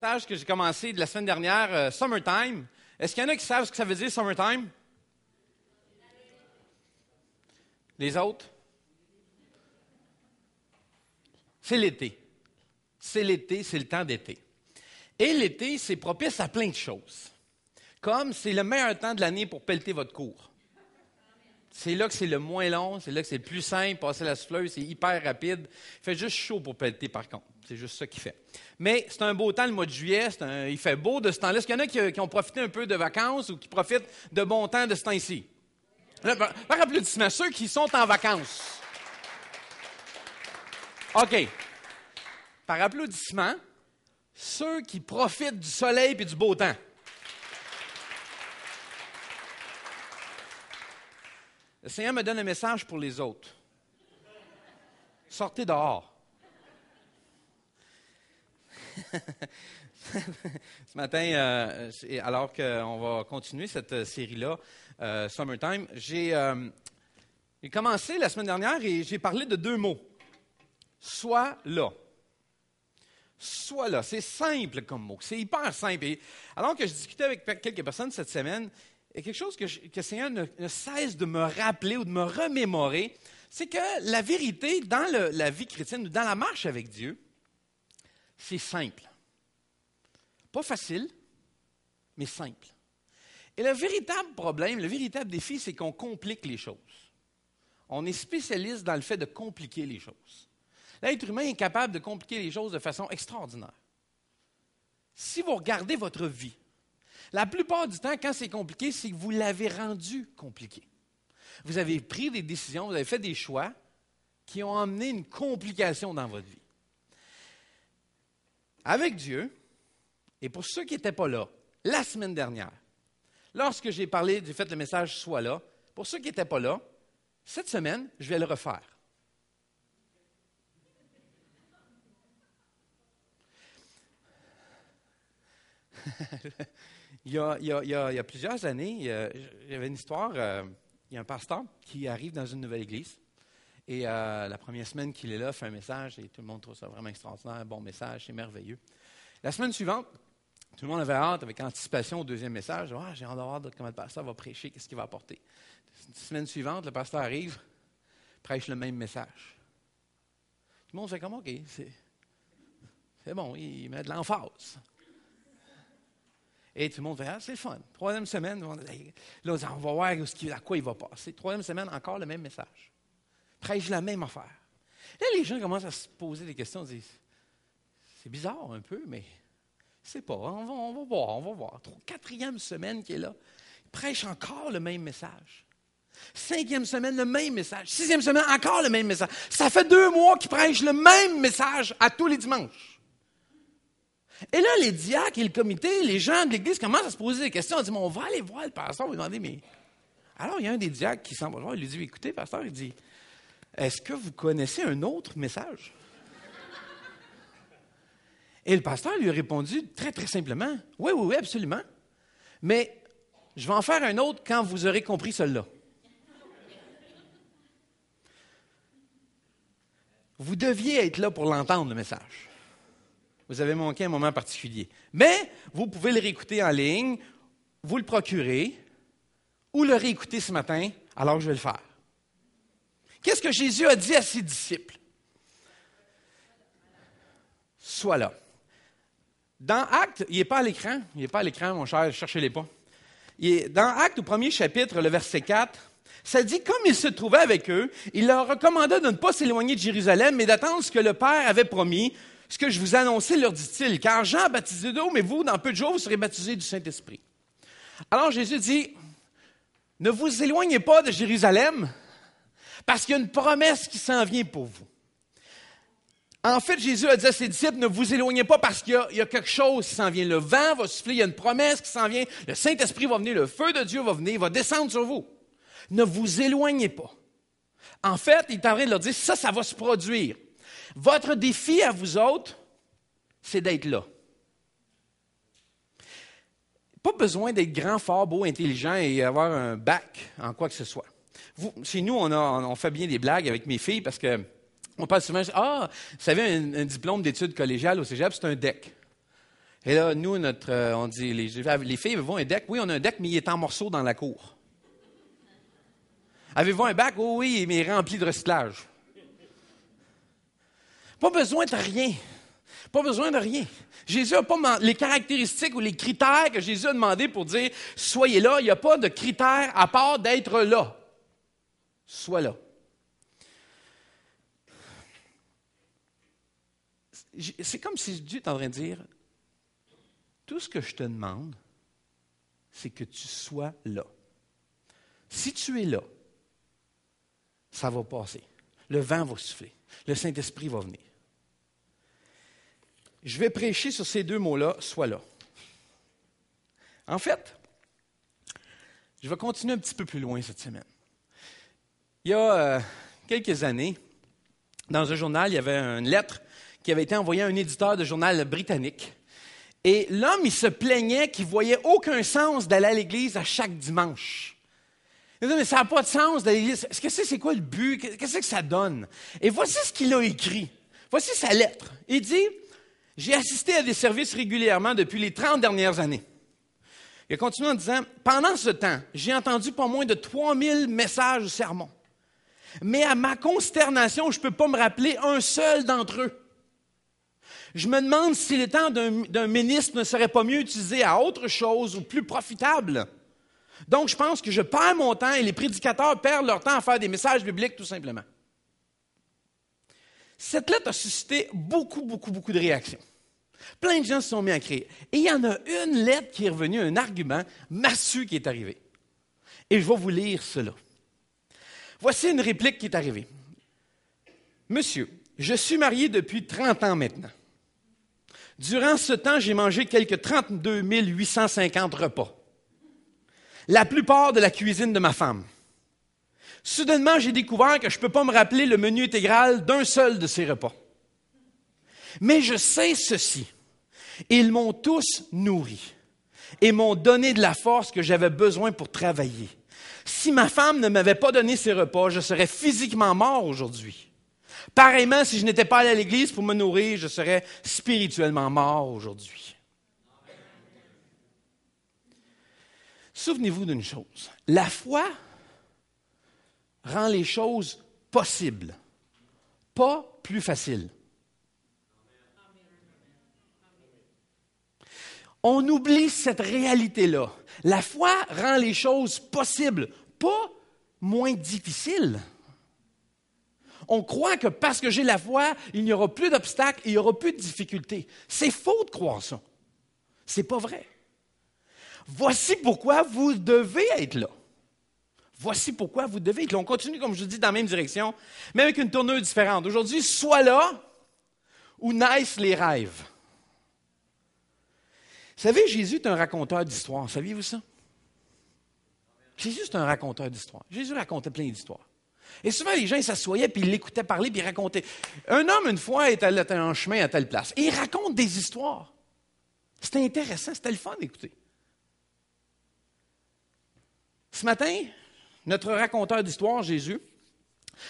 Message que j'ai commencé de la semaine dernière, Summertime. Est-ce qu'il y en a qui savent ce que ça veut dire, Summertime? Les autres? C'est l'été. C'est l'été, c'est le temps d'été. Et l'été, c'est propice à plein de choses. Comme c'est le meilleur temps de l'année pour pelleter votre cour. C'est là que c'est le moins long, c'est là que c'est le plus simple. Passer la souffleuse, c'est hyper rapide. Il fait juste chaud pour pelleter, par contre. C'est juste ça qu'il fait. Mais c'est un beau temps, le mois de juillet. Il fait beau de ce temps-là. Est-ce qu'il y en a qui ont profité un peu de vacances ou qui profitent de bon temps de ce temps-ci? Là, par applaudissement, ceux qui sont en vacances. OK. Par applaudissement, ceux qui profitent du soleil et du beau temps. Le Seigneur me donne un message pour les autres. Sortez dehors. Ce matin, alors qu'on va continuer cette série-là, Summertime, j'ai commencé la semaine dernière et j'ai parlé de deux mots. Sois là. Sois là. C'est simple comme mot. C'est hyper simple. Et alors que je discutais avec quelques personnes cette semaine, il y a quelque chose que le Seigneur ne cesse de me rappeler ou de me remémorer, c'est que la vérité dans la vie chrétienne ou dans la marche avec Dieu, c'est simple. Pas facile, mais simple. Et le véritable problème, le véritable défi, c'est qu'on complique les choses. On est spécialiste dans le fait de compliquer les choses. L'être humain est capable de compliquer les choses de façon extraordinaire. Si vous regardez votre vie, la plupart du temps, quand c'est compliqué, c'est que vous l'avez rendu compliqué. Vous avez pris des décisions, vous avez fait des choix qui ont amené une complication dans votre vie. Avec Dieu, et pour ceux qui n'étaient pas là, la semaine dernière, lorsque j'ai fait le message « Sois là », pour ceux qui n'étaient pas là, cette semaine, je vais le refaire. Il y a plusieurs années, il y avait une histoire, il y a un pasteur qui arrive dans une nouvelle église et la première semaine qu'il est là, fait un message et tout le monde trouve ça vraiment extraordinaire, un bon message, c'est merveilleux. La semaine suivante, tout le monde avait hâte, avec anticipation au deuxième message. « J'ai hâte de voir comment le pasteur va prêcher, qu'est-ce qu'il va apporter. » La semaine suivante, le pasteur arrive, prêche le même message. Tout le monde fait comme « OK, c'est bon, il met de l'emphase. » Et tout le monde fait « Ah, c'est le fun. » Troisième semaine, là, on va voir à quoi il va passer. Troisième semaine, encore le même message. Prêche la même affaire. Là, les gens commencent à se poser des questions. Ils disent « C'est bizarre un peu, mais je ne sais pas. On va voir. Quatrième semaine qu'il est là, il prêche encore le même message. Cinquième semaine, le même message. Sixième semaine, encore le même message. Ça fait 2 mois qu'il prêche le même message à tous les dimanches. Et là, les diacres et le comité, les gens de l'Église commencent à se poser des questions. On dit, on va aller voir le pasteur. On va lui demander, mais... Alors, il y a un des diacres qui s'en va voir. Il lui dit, écoutez, pasteur, il dit, est-ce que vous connaissez un autre message? Et le pasteur lui a répondu très, très simplement, oui, absolument. Mais je vais en faire un autre quand vous aurez compris celui-là. Vous deviez être là pour l'entendre, le message. Vous avez manqué un moment particulier. Mais vous pouvez le réécouter en ligne, vous le procurez, ou le réécouter ce matin, alors je vais le faire. Qu'est-ce que Jésus a dit à ses disciples? Sois là. Dans Actes, il n'est pas à l'écran, mon cher, cherchez-les pas. Dans Actes, au premier chapitre, le verset 4, ça dit, comme il se trouvait avec eux, il leur recommanda de ne pas s'éloigner de Jérusalem, mais d'attendre ce que le Père avait promis. Ce que je vous annonçais, leur dit-il, car Jean a baptisé d'eau, mais vous, dans peu de jours, vous serez baptisés du Saint-Esprit. Alors Jésus dit, ne vous éloignez pas de Jérusalem, parce qu'il y a une promesse qui s'en vient pour vous. En fait, Jésus a dit à ses disciples, ne vous éloignez pas parce qu'il y a quelque chose qui s'en vient. Le vent va souffler, il y a une promesse qui s'en vient, le Saint-Esprit va venir, le feu de Dieu va venir, il va descendre sur vous. Ne vous éloignez pas. En fait, il est en train de leur dire, ça va se produire. Votre défi à vous autres, c'est d'être là. Pas besoin d'être grand, fort, beau, intelligent et avoir un bac en quoi que ce soit. Chez nous, on fait bien des blagues avec mes filles parce que on parle souvent, vous savez, un diplôme d'études collégiales au cégep, c'est un DEC. Et là, nous, on dit, les filles, avez-vous un deck? Oui, on a un deck, mais il est en morceaux dans la cour. Avez-vous un bac? Oh, oui, mais il est rempli de recyclage. Pas besoin de rien. Pas besoin de rien. Jésus n'a pas les caractéristiques ou les critères que Jésus a demandé pour dire « Soyez là ». Il n'y a pas de critères à part d'être là. Sois là. C'est comme si Dieu est en train de dire « Tout ce que je te demande, c'est que tu sois là. Si tu es là, ça va passer. Le vent va souffler. Le Saint-Esprit va venir. » Je vais prêcher sur ces deux mots-là, « sois là ». En fait, je vais continuer un petit peu plus loin cette semaine. Il y a quelques années, dans un journal, il y avait une lettre qui avait été envoyée à un éditeur de journal britannique. Et l'homme, il se plaignait qu'il ne voyait aucun sens d'aller à l'église à chaque dimanche. Il disait, mais ça n'a pas de sens d'aller à l'église. Qu'est-ce que c'est quoi le but? Qu'est-ce que ça donne? Et voici ce qu'il a écrit. Voici sa lettre. Il dit, « J'ai assisté à des services régulièrement depuis les 30 dernières années. » Il a continué en disant, « Pendant ce temps, j'ai entendu pas moins de 3000 messages ou sermons. Mais à ma consternation, je ne peux pas me rappeler un seul d'entre eux. Je me demande si le temps d'un ministre ne serait pas mieux utilisé à autre chose ou plus profitable. Donc, je pense que je perds mon temps et les prédicateurs perdent leur temps à faire des messages bibliques, tout simplement. » Cette lettre a suscité beaucoup de réactions. Plein de gens se sont mis à crier. Et il y en a une lettre qui est revenue, un argument massue qui est arrivé. Et je vais vous lire cela. Voici une réplique qui est arrivée. « Monsieur, je suis marié depuis 30 ans maintenant. Durant ce temps, j'ai mangé quelques 32 850 repas. La plupart de la cuisine de ma femme. Soudainement, j'ai découvert que je ne peux pas me rappeler le menu intégral d'un seul de ces repas. Mais je sais ceci. Ils m'ont tous nourri et m'ont donné de la force que j'avais besoin pour travailler. Si ma femme ne m'avait pas donné ces repas, je serais physiquement mort aujourd'hui. Pareillement, si je n'étais pas allé à l'église pour me nourrir, je serais spirituellement mort aujourd'hui. » Souvenez-vous d'une chose. La foi rend les choses possibles, pas plus faciles. On oublie cette réalité-là. La foi rend les choses possibles, pas moins difficiles. On croit que parce que j'ai la foi, il n'y aura plus d'obstacles et il n'y aura plus de difficultés. C'est faux de croire ça. C'est pas vrai. Voici pourquoi vous devez être là. Voici pourquoi vous devez être là. On continue, comme je vous dis, dans la même direction, mais avec une tournure différente. Aujourd'hui, sois là ou naissent les rêves. Vous savez, Jésus est un raconteur d'histoires. Saviez-vous ça? Jésus, c'est un raconteur d'histoires. Jésus racontait plein d'histoires. Et souvent, les gens ils s'assoyaient, puis ils l'écoutaient parler, puis ils racontaient. Un homme, une fois, est allé en chemin à telle place. Et il raconte des histoires. C'était intéressant, c'était le fun d'écouter. Ce matin, notre raconteur d'histoire, Jésus,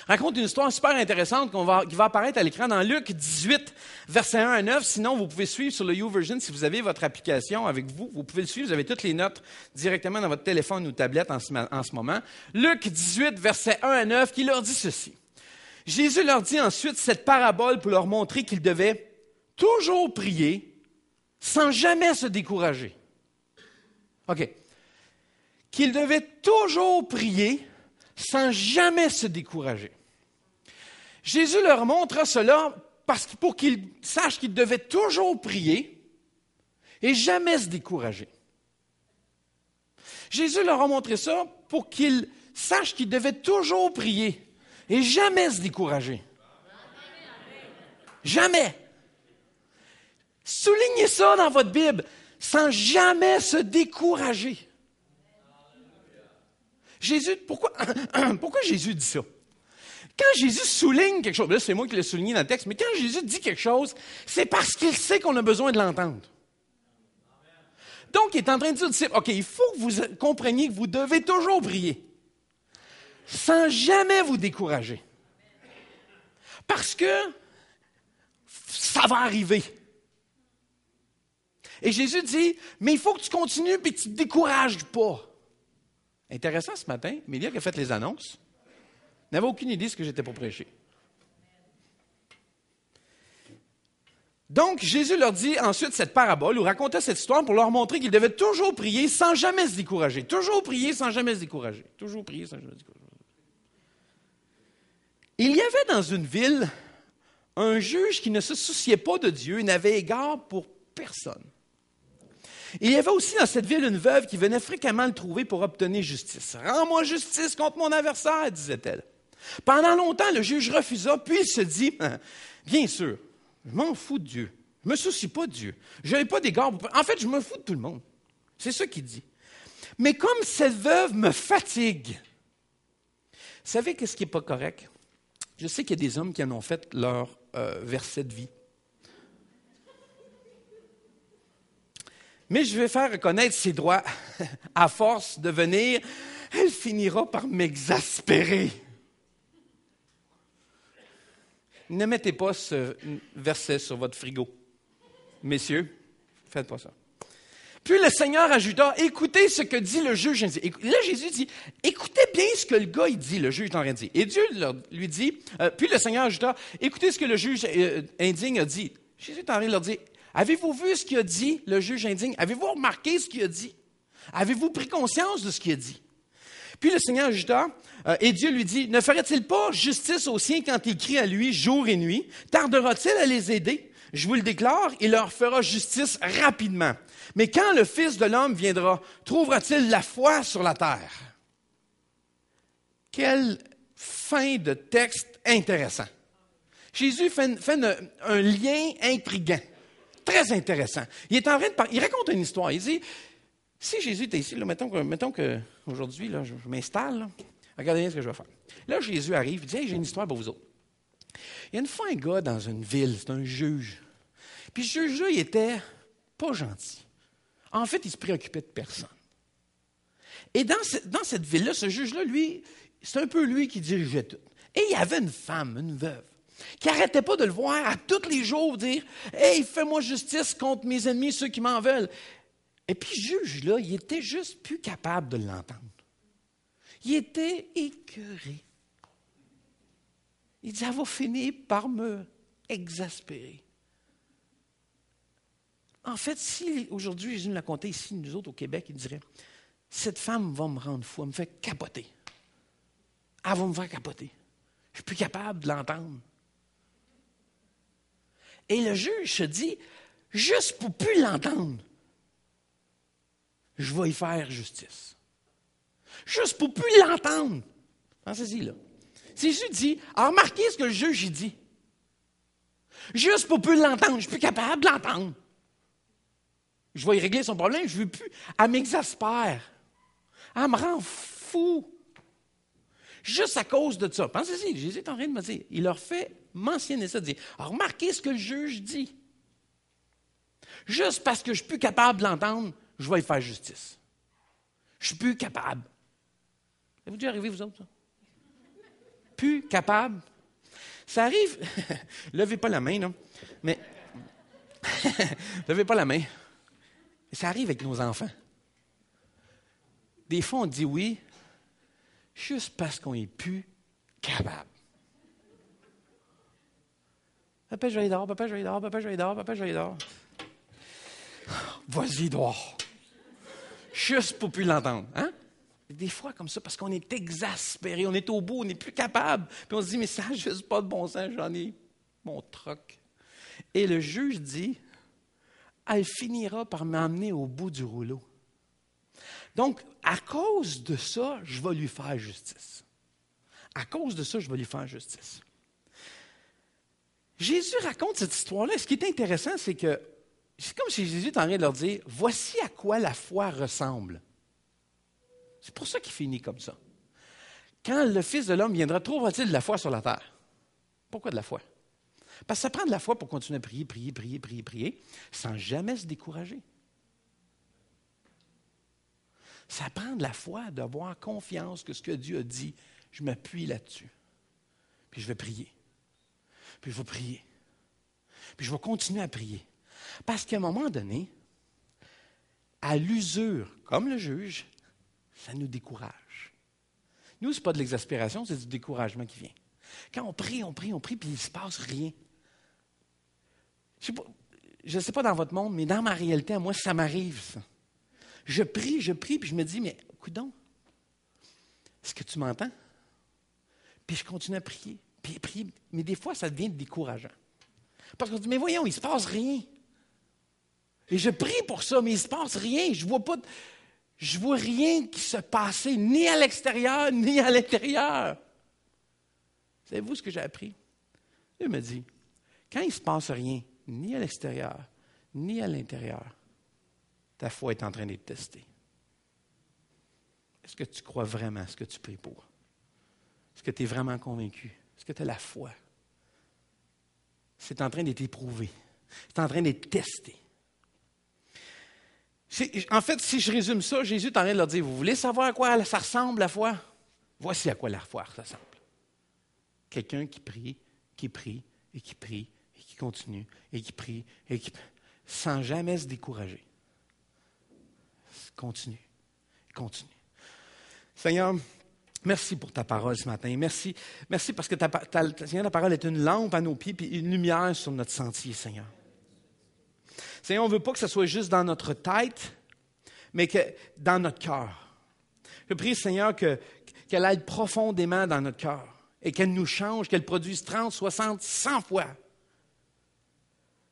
raconte une histoire super intéressante qui va apparaître à l'écran dans Luc 18, versets 1 à 9. Sinon, vous pouvez suivre sur le YouVersion si vous avez votre application avec vous. Vous pouvez le suivre, vous avez toutes les notes directement dans votre téléphone ou tablette en ce moment. Luc 18, versets 1 à 9, qui leur dit ceci. Jésus leur dit ensuite cette parabole pour leur montrer qu'ils devaient toujours prier sans jamais se décourager. OK. Qu'ils devaient toujours prier sans jamais se décourager. Jésus leur montre cela pour qu'ils sachent qu'ils devaient toujours prier et jamais se décourager. Jésus leur a montré ça pour qu'ils sachent qu'ils devaient toujours prier et jamais se décourager. Jamais. Soulignez ça dans votre Bible, sans jamais se décourager. Jésus, pourquoi Jésus dit ça? Quand Jésus souligne quelque chose, là c'est moi qui l'ai souligné dans le texte, mais quand Jésus dit quelque chose, c'est parce qu'il sait qu'on a besoin de l'entendre. Donc, il est en train de dire aux disciples, OK, il faut que vous compreniez que vous devez toujours prier, sans jamais vous décourager. Parce que ça va arriver. Et Jésus dit, mais il faut que tu continues et tu ne te décourages pas. Intéressant ce matin, Mélia qui a fait les annonces n'avait aucune idée de ce que j'étais pour prêcher. Donc, Jésus leur dit ensuite cette parabole ou racontait cette histoire pour leur montrer qu'ils devaient toujours prier sans jamais se décourager. Toujours prier sans jamais se décourager. Toujours prier sans jamais se décourager. Il y avait dans une ville un juge qui ne se souciait pas de Dieu et n'avait égard pour personne. Il y avait aussi dans cette ville une veuve qui venait fréquemment le trouver pour obtenir justice. « Rends-moi justice contre mon adversaire », disait-elle. Pendant longtemps, le juge refusa, puis il se dit, « Bien sûr, je m'en fous de Dieu. Je ne me soucie pas de Dieu. Je n'ai pas d'égard. En fait, je me fous de tout le monde. » C'est ça qu'il dit. Mais comme cette veuve me fatigue, vous savez qu'est-ce qui n'est pas correct? Je sais qu'il y a des hommes qui en ont fait leur verset de vie. Mais je vais faire reconnaître ses droits. À force de venir, elle finira par m'exaspérer. Ne mettez pas ce verset sur votre frigo. Messieurs, faites pas ça. Puis le Seigneur ajouta, écoutez ce que dit le juge indigne. Là, Jésus dit, écoutez bien ce que le gars il dit, le juge est en train de dire. Et Dieu lui dit, puis le Seigneur ajouta, écoutez ce que le juge indigne a dit. Jésus est en train de leur dire, avez-vous vu ce qu'il a dit, le juge indigne? Avez-vous remarqué ce qu'il a dit? Avez-vous pris conscience de ce qu'il a dit? Puis le Seigneur ajouta, et Dieu lui dit, ne ferait-il pas justice aux siens quand il crie à lui jour et nuit? Tardera-t-il à les aider? Je vous le déclare, il leur fera justice rapidement. Mais quand le Fils de l'homme viendra, trouvera-t-il la foi sur la terre? Quelle fin de texte intéressant. Jésus fait un lien intriguant, très intéressant. Il est en train de il raconte une histoire. Il dit, si Jésus était ici, là, mettons qu'aujourd'hui, là, je m'installe, là, regardez bien ce que je vais faire. Là, Jésus arrive, il dit, hey, j'ai une histoire pour vous autres. Il y a une fois un gars dans une ville, c'est un juge. Puis ce juge-là, il était pas gentil. En fait, il se préoccupait de personne. Et dans cette ville-là, ce juge-là, lui, c'est un peu lui qui dirigeait tout. Et il y avait une femme, une veuve, qui n'arrêtait pas de le voir à tous les jours dire « Hey, fais-moi justice contre mes ennemis, ceux qui m'en veulent. » Et puis, ce juge-là, il était juste plus capable de l'entendre. Il était écœuré. Il dit, elle va finir par me exaspérer. En fait, si aujourd'hui Jésus nous l'a compté ici, nous autres au Québec, il dirait, cette femme va me rendre fou, elle me fait capoter. Elle va me faire capoter. Je ne suis plus capable de l'entendre. Et le juge se dit, juste pour ne plus l'entendre, je vais y faire justice. Juste pour ne plus l'entendre. Pensez-y là. Jésus dit, remarquez ce que le juge dit. Juste pour ne plus l'entendre, je ne suis plus capable de l'entendre. Je vais y régler son problème, je ne veux plus. Elle m'exaspère. Elle me rend fou. Juste à cause de ça. Pensez-y, Jésus est en train de me dire, il leur fait mentionner ça, dire, remarquez ce que le juge dit. Juste parce que je ne suis plus capable de l'entendre, je vais y faire justice. Je ne suis plus capable. Avez-vous déjà arrivé, vous autres, ça? Plus capable. Ça arrive, levez pas la main, non? Mais, levez pas la main. Ça arrive avec nos enfants. Des fois, on dit oui, juste parce qu'on n'est plus capable. Papa, je vais aller dehors, papa, je vais aller dehors, papa, je vais aller dehors, papa, je vais aller dehors. Vas-y, dehors. Juste pour plus l'entendre, hein? Des fois comme ça, parce qu'on est exaspéré, on est au bout, on n'est plus capable. Puis on se dit, mais ça n'a juste pas de bon sens, j'en ai mon troc. Et le juge dit, elle finira par m'emmener au bout du rouleau. Donc, à cause de ça, je vais lui faire justice. À cause de ça, je vais lui faire justice. Jésus raconte cette histoire-là. Ce qui est intéressant, c'est que c'est comme si Jésus est en train de leur dire, voici à quoi la foi ressemble. C'est pour ça qu'il finit comme ça. Quand le Fils de l'homme viendra, trouvera-t-il de la foi sur la terre? Pourquoi de la foi? Parce que ça prend de la foi pour continuer à prier, sans jamais se décourager. Ça prend de la foi d'avoir confiance que ce que Dieu a dit, je m'appuie là-dessus. Puis je vais prier. Puis je vais prier. Puis je vais continuer à prier. Parce qu'à un moment donné, à l'usure, comme le juge, ça nous décourage. Nous, ce n'est pas de l'exaspération, c'est du découragement qui vient. Quand on prie, puis il ne se passe rien. Je ne sais pas dans votre monde, mais dans ma réalité, à moi, ça m'arrive, ça. Je prie, puis je me dis, mais coudonc, est-ce que tu m'entends? Puis je continue à prier, mais des fois, ça devient décourageant. Parce qu'on se dit, mais voyons, il ne se passe rien. Et je prie pour ça, mais il ne se passe rien. Je vois rien qui se passe, ni à l'extérieur, ni à l'intérieur. Savez-vous ce que j'ai appris? Il me dit, quand il ne se passe rien, ni à l'extérieur, ni à l'intérieur, ta foi est en train d'être testée. Est-ce que tu crois vraiment ce que tu pries pour? Est-ce que tu es vraiment convaincu? Est-ce que tu as la foi? C'est en train d'être éprouvé. C'est en train d'être testé. En fait, si je résume ça, Jésus est en train de leur dire, vous voulez savoir à quoi ça ressemble la foi? Voici à quoi la foi ressemble. Quelqu'un qui prie, et qui continue, et qui prie, sans jamais se décourager. Continue. Seigneur, merci pour ta parole ce matin. Merci parce que Seigneur, ta parole est une lampe à nos pieds et une lumière sur notre sentier, Seigneur. Seigneur, on ne veut pas que ce soit juste dans notre tête, mais que dans notre cœur. Je prie, Seigneur, qu'elle aille profondément dans notre cœur et qu'elle nous change, qu'elle produise 30, 60, 100 fois.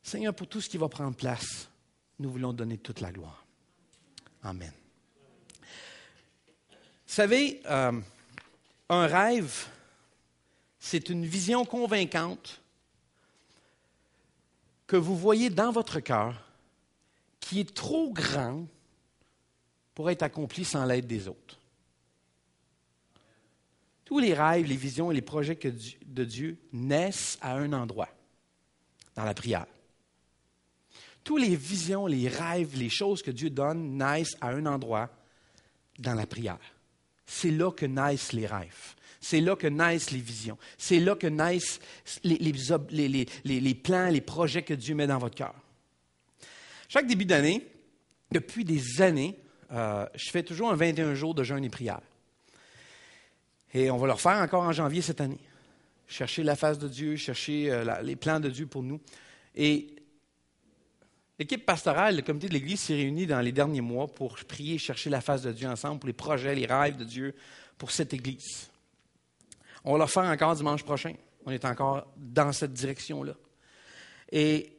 Seigneur, pour tout ce qui va prendre place, nous voulons donner toute la gloire. Amen. Vous savez, un rêve, c'est une vision convaincante que vous voyez dans votre cœur qui est trop grande pour être accomplie sans l'aide des autres. Tous les rêves, les visions et les projets de Dieu naissent à un endroit, dans la prière. Tous les visions, les rêves, les choses que Dieu donne naissent à un endroit, dans la prière. C'est là que naissent les rêves. C'est là que naissent les visions. C'est là que naissent les plans, les projets que Dieu met dans votre cœur. Chaque début d'année, depuis des années, je fais toujours un 21 jours de jeûne et prière. Et on va le refaire encore en janvier cette année. Chercher la face de Dieu, chercher les plans de Dieu pour nous. Et l'équipe pastorale, le comité de l'Église s'est réuni dans les derniers mois pour prier, chercher la face de Dieu ensemble, pour les projets, les rêves de Dieu pour cette Église. On va le faire encore dimanche prochain. On est encore dans cette direction-là. Et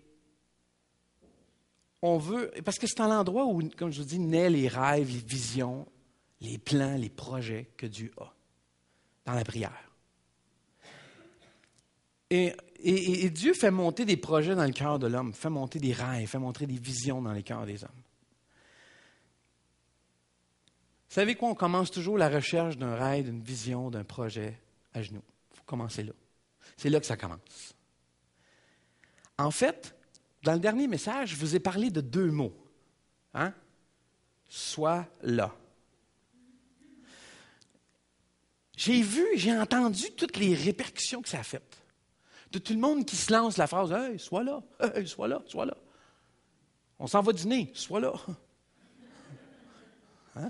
on veut, parce que c'est un endroit où, comme je vous dis, naissent les rêves, les visions, les plans, les projets que Dieu a dans la prière. Et Dieu fait monter des projets dans le cœur de l'homme, fait monter des rêves, fait monter des visions dans les cœurs des hommes. Vous savez quoi? On commence toujours la recherche d'un rêve, d'une vision, d'un projet à genoux. Il faut commencer là. C'est là que ça commence. En fait, dans le dernier message, je vous ai parlé de 2 mots. Hein? Sois là. J'ai entendu toutes les répercussions que ça a faites. De tout le monde qui se lance la phrase « Hey, sois là, hey, sois là, sois là. » On s'en va dîner, sois là. Hein?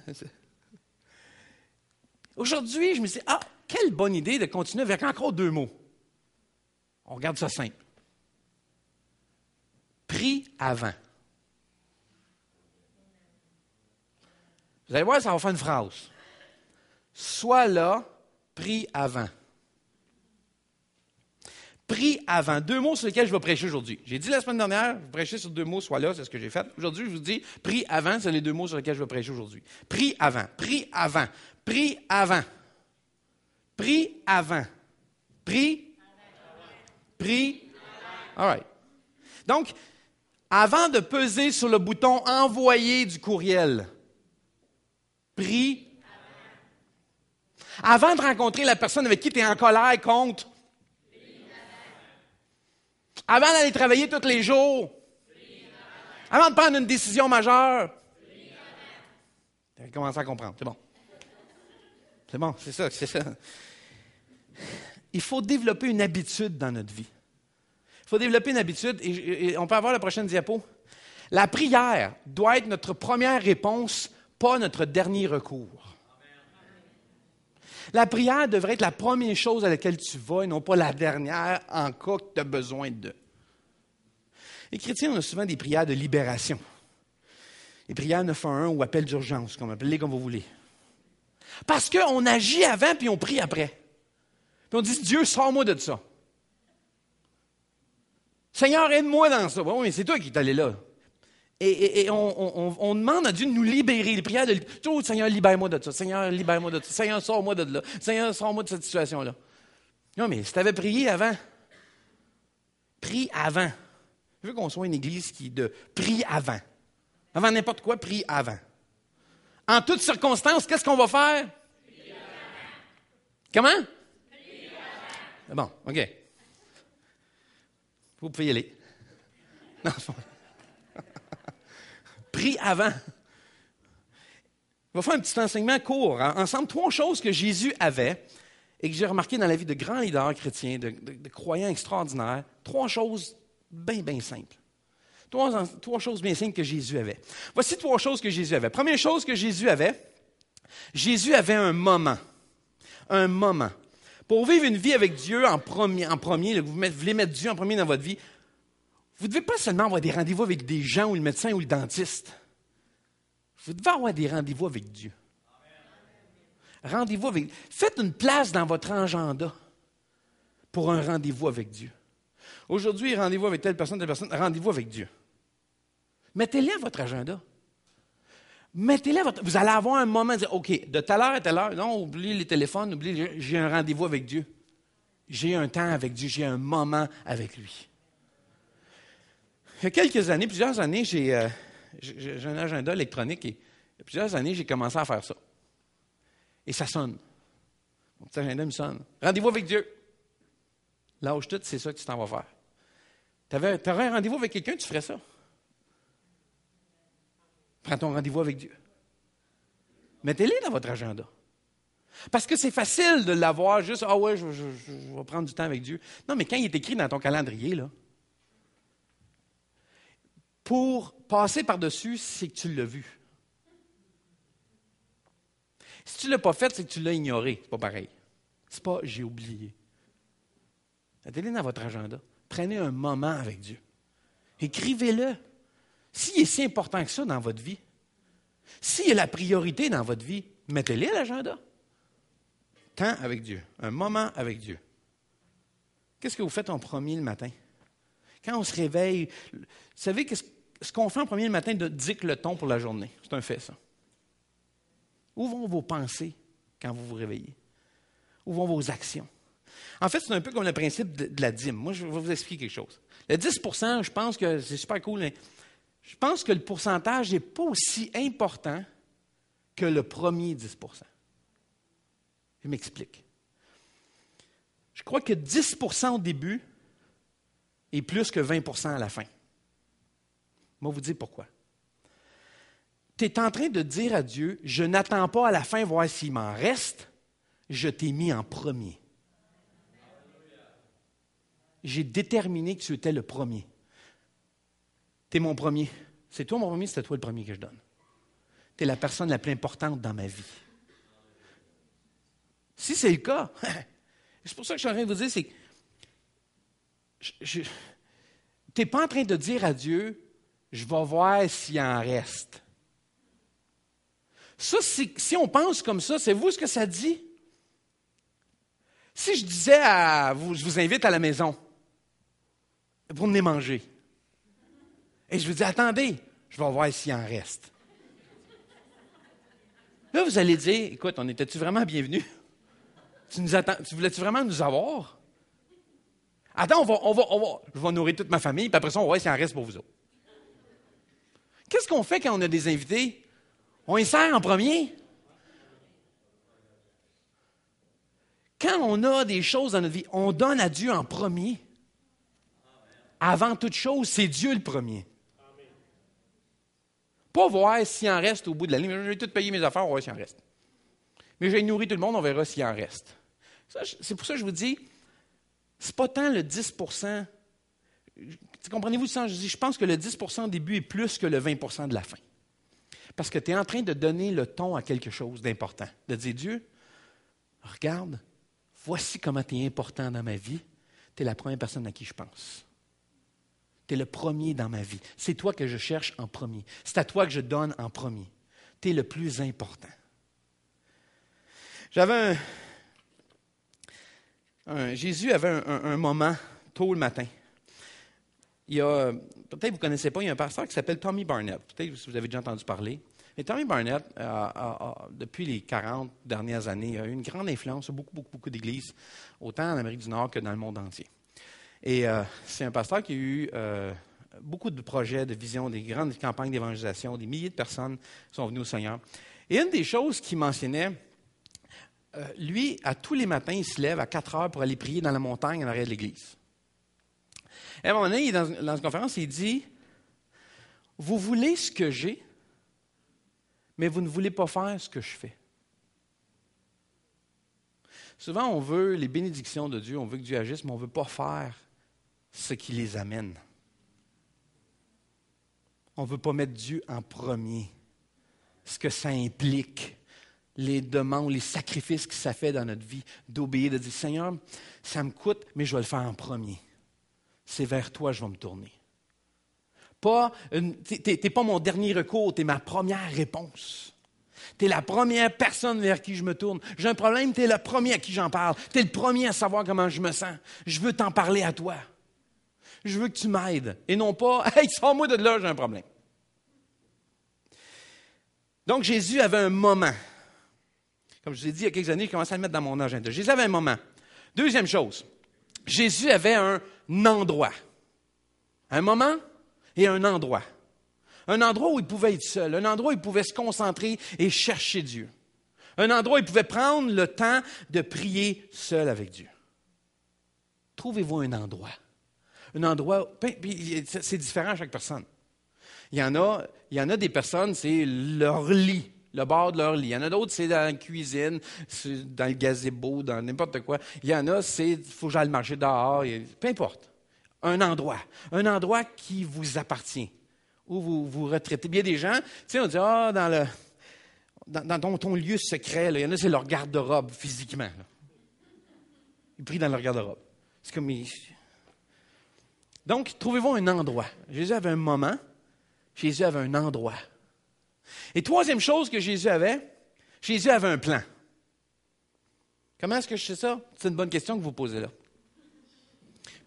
Aujourd'hui, je me suis dit, quelle bonne idée de continuer avec encore 2 mots. On regarde ça simple. Prie avant. Vous allez voir, ça va faire une phrase. Sois là, prie avant. Prie avant. 2 mots sur lesquels je vais prêcher aujourd'hui. J'ai dit la semaine dernière, je prêchais sur 2 mots, sois là, c'est ce que j'ai fait. Aujourd'hui, je vous dis, prie avant, c'est les 2 mots sur lesquels je vais prêcher aujourd'hui. Prie avant, prie avant, prie avant, prie avant, prie, prie. All right. Donc, avant de peser sur le bouton envoyer du courriel, prie. Avant de rencontrer la personne avec qui tu es en colère contre, avant d'aller travailler tous les jours, avant de prendre une décision majeure, tu as commencé à comprendre, c'est bon. C'est bon, c'est ça. Il faut développer une habitude dans notre vie. Il faut développer une habitude, et on peut avoir la prochaine diapo. La prière doit être notre première réponse, pas notre dernier recours. La prière devrait être la première chose à laquelle tu vas et non pas la dernière en cas que tu as besoin de. Les chrétiens ont souvent des prières de libération. Les prières 911 ou appel d'urgence, appelez-les comme vous voulez. Parce qu'on agit avant puis on prie après. Puis on dit, Dieu, sors-moi de ça. Seigneur, aide-moi dans ça. Bon, mais c'est toi qui es allé là. Et on demande à Dieu de nous libérer. Les prières de oh, Seigneur, libère-moi de ça. Seigneur, libère-moi de ça. Seigneur, sors-moi de là. Seigneur, sors-moi de cette situation-là. Non, mais si tu avais prié avant, prie avant. Je veux qu'on soit une église qui prie avant. Avant n'importe quoi, prie avant. En toutes circonstances, qu'est-ce qu'on va faire? Prie avant. Comment? Prie avant. Bon, OK. Vous pouvez y aller. Non, prie avant. On va faire un petit enseignement court. Ensemble, 3 choses que Jésus avait et que j'ai remarqué dans la vie de grands leaders chrétiens, de croyants extraordinaires. 3 choses bien, bien simples. 3 choses bien simples que Jésus avait. Voici 3 choses que Jésus avait. Première chose que Jésus avait un moment. Un moment. Pour vivre une vie avec Dieu en premier, vous voulez mettre Dieu en premier dans votre vie, vous ne devez pas seulement avoir des rendez-vous avec des gens ou le médecin ou le dentiste. Vous devez avoir des rendez-vous avec Dieu. Rendez-vous avec. Faites une place dans votre agenda pour un rendez-vous avec Dieu. Aujourd'hui, rendez-vous avec telle personne, rendez-vous avec Dieu. Mettez-les à votre agenda. Mettez-les à votre. Vous allez avoir un moment de dire, OK, de telle heure à telle heure, non, oubliez les téléphones, j'ai un rendez-vous avec Dieu. J'ai un temps avec Dieu, j'ai un moment avec lui. Il y a quelques années, plusieurs années, j'ai un agenda électronique et il y a plusieurs années, j'ai commencé à faire ça. Et ça sonne. Mon petit agenda me sonne. Rendez-vous avec Dieu. Lâche tout, c'est ça que tu t'en vas faire. Tu aurais un rendez-vous avec quelqu'un, tu ferais ça. Prends ton rendez-vous avec Dieu. Mettez-les dans votre agenda. Parce que c'est facile de l'avoir juste, ah ouais, je vais prendre du temps avec Dieu. Non, mais quand il est écrit dans ton calendrier, là, pour passer par-dessus, c'est que tu l'as vu. Si tu ne l'as pas fait, c'est que tu l'as ignoré. C'est pas pareil. C'est pas j'ai oublié. Mettez-les dans votre agenda. Prenez un moment avec Dieu. Écrivez-le. S'il est si important que ça dans votre vie, s'il y a la priorité dans votre vie, mettez-les à l'agenda. Temps avec Dieu. Un moment avec Dieu. Qu'est-ce que vous faites en premier le matin? Quand on se réveille, vous savez que ce qu'on fait en premier le matin dicte le ton pour la journée. C'est un fait, ça. Où vont vos pensées quand vous vous réveillez? Où vont vos actions? En fait, c'est un peu comme le principe de la dîme. Moi, je vais vous expliquer quelque chose. Le 10 % je pense que c'est super cool, mais je pense que le pourcentage n'est pas aussi important que le premier 10 %. Je m'explique. Je crois que 10 % au début est plus que 20 % à la fin. Je vais vous dire pourquoi. Tu es en train de dire à Dieu, je n'attends pas à la fin voir s'il m'en reste, je t'ai mis en premier. J'ai déterminé que tu étais le premier. Tu es mon premier. C'est toi mon premier, c'est toi le premier que je donne. Tu es la personne la plus importante dans ma vie. Si c'est le cas, c'est pour ça que je suis en train de vous dire, c'est que tu n'es pas en train de dire à Dieu, je vais voir s'il en reste. Ça, si on pense comme ça, c'est vous ce que ça dit? Si je disais à vous, je vous invite à la maison pour venir manger, et je vous dis, attendez, je vais voir s'il en reste. Là, vous allez dire, écoute, on était-tu vraiment bienvenus? Tu voulais-tu vraiment nous avoir? Attends, je vais nourrir toute ma famille, puis après ça, on va voir s'il en reste pour vous autres. Qu'est-ce qu'on fait quand on a des invités? On les sert en premier? Quand on a des choses dans notre vie, on donne à Dieu en premier. Avant toute chose, c'est Dieu le premier. Pas voir s'il en reste au bout de la ligne. Je vais tout payer mes affaires, on va voir s'il en reste. Mais je vais nourrir tout le monde, on verra s'il en reste. C'est pour ça que je vous dis, c'est pas tant le 10 %. Comprenez-vous ça? Je pense que le 10 % au début est plus que le 20 % de la fin. Parce que tu es en train de donner le ton à quelque chose d'important. De dire, Dieu, regarde, voici comment tu es important dans ma vie. Tu es la première personne à qui je pense. Tu es le premier dans ma vie. C'est toi que je cherche en premier. C'est à toi que je donne en premier. Tu es le plus important. Jésus avait un moment tôt le matin. Peut-être que vous ne connaissez pas, il y a un pasteur qui s'appelle Tommy Barnett. Peut-être que vous avez déjà entendu parler. Mais Tommy Barnett, depuis les 40 dernières années, a eu une grande influence sur beaucoup d'églises, autant en Amérique du Nord que dans le monde entier. Et c'est un pasteur qui a eu beaucoup de projets, de visions, des grandes campagnes d'évangélisation, des milliers de personnes sont venues au Seigneur. Et une des choses qu'il mentionnait, lui, à tous les matins, il se lève à 4 heures pour aller prier dans la montagne en arrière de l'église. Et à un moment donné, il est dans une conférence, il dit, « Vous voulez ce que j'ai, mais vous ne voulez pas faire ce que je fais. » Souvent, on veut les bénédictions de Dieu, on veut que Dieu agisse, mais on ne veut pas faire ce qui les amène. On ne veut pas mettre Dieu en premier. Ce que ça implique, les demandes, les sacrifices que ça fait dans notre vie, d'obéir, de dire, « Seigneur, ça me coûte, mais je vais le faire en premier. C'est vers toi que je vais me tourner. » Tu n'es pas mon dernier recours, tu es ma première réponse. Tu es la première personne vers qui je me tourne. J'ai un problème, tu es le premier à qui j'en parle. Tu es le premier à savoir comment je me sens. Je veux t'en parler à toi. Je veux que tu m'aides. Et non pas, « Hey, sors-moi de là, j'ai un problème. » Donc, Jésus avait un moment. Comme je vous ai dit il y a quelques années, je commençais à le mettre dans mon agenda. Jésus avait un moment. Deuxième chose, Jésus avait un endroit. Un moment et un endroit. Un endroit où il pouvait être seul. Un endroit où il pouvait se concentrer et chercher Dieu. Un endroit où il pouvait prendre le temps de prier seul avec Dieu. Trouvez-vous un endroit. Un endroit, c'est différent à chaque personne. Il y en a des personnes, c'est leur lit, le bord de leur lit. Il y en a d'autres, c'est dans la cuisine, c'est dans le gazebo, dans n'importe quoi. Il y en a, c'est il faut que j'aille marcher dehors, peu importe. Un endroit qui vous appartient, où vous vous retraitez. Bien des gens, tu sais, on dit, dans ton lieu secret, là, il y en a, c'est leur garde-robe physiquement. Là. Ils prient dans leur garde-robe. C'est comme... Donc, trouvez-vous un endroit. Jésus avait un moment, Jésus avait un endroit. Et troisième chose que Jésus avait un plan. Comment est-ce que je sais ça? C'est une bonne question que vous posez là.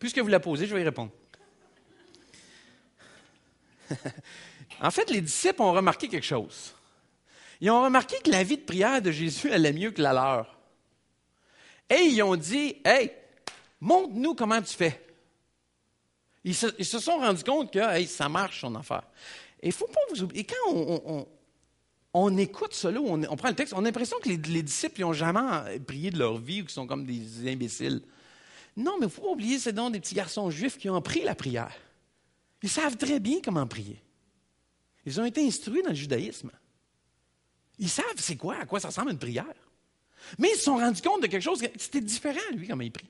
Puisque vous la posez, je vais y répondre. En fait, les disciples ont remarqué quelque chose. Ils ont remarqué que la vie de prière de Jésus allait mieux que la leur. Et ils ont dit, « Hey, montre-nous comment tu fais. » Ils se sont rendus compte que hey, ça marche, son affaire. Et il ne faut pas vous oublier. Et quand on écoute cela, on prend le texte, on a l'impression que les disciples n'ont jamais prié de leur vie ou qu'ils sont comme des imbéciles. Non, mais il ne faut pas oublier, c'est donc des petits garçons juifs qui ont appris la prière. Ils savent très bien comment prier. Ils ont été instruits dans le judaïsme. Ils savent c'est quoi, à quoi ça ressemble une prière. Mais ils se sont rendus compte de quelque chose, c'était différent, lui, comment il prie.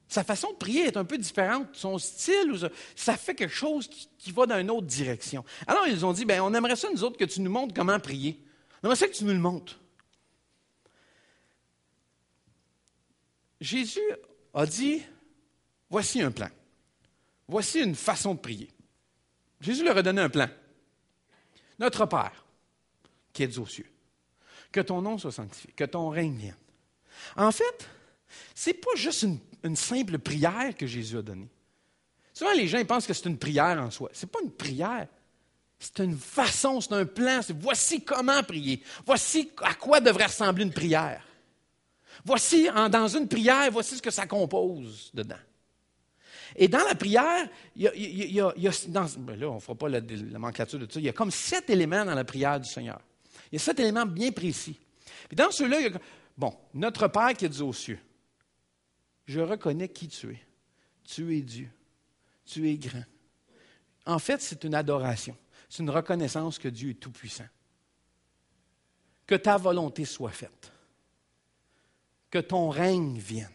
Sa façon de prier est un peu différente. Son style, ça fait quelque chose qui va dans une autre direction. Alors, ils ont dit, on aimerait ça, nous autres, que tu nous montres comment prier. On aimerait ça que tu nous le montres. Jésus a dit, voici un plan. Voici une façon de prier. Jésus leur a donné un plan. Notre Père, qui es aux cieux, que ton nom soit sanctifié, que ton règne vienne. En fait, ce n'est pas juste une simple prière que Jésus a donnée. Souvent, les gens ils pensent que c'est une prière en soi. Ce n'est pas une prière. C'est une façon, c'est un plan. Voici comment prier. Voici à quoi devrait ressembler une prière. Voici, dans une prière, voici ce que ça compose dedans. Et dans la prière, il y a là, on ne fera pas la nomenclature de tout ça. Il y a comme 7 éléments dans la prière du Seigneur. Il y a 7 éléments bien précis. Puis dans ceux-là, il y a, notre Père qui est aux cieux. Je reconnais qui tu es. Tu es Dieu. Tu es grand. En fait, c'est une adoration. C'est une reconnaissance que Dieu est tout-puissant. Que ta volonté soit faite. Que ton règne vienne.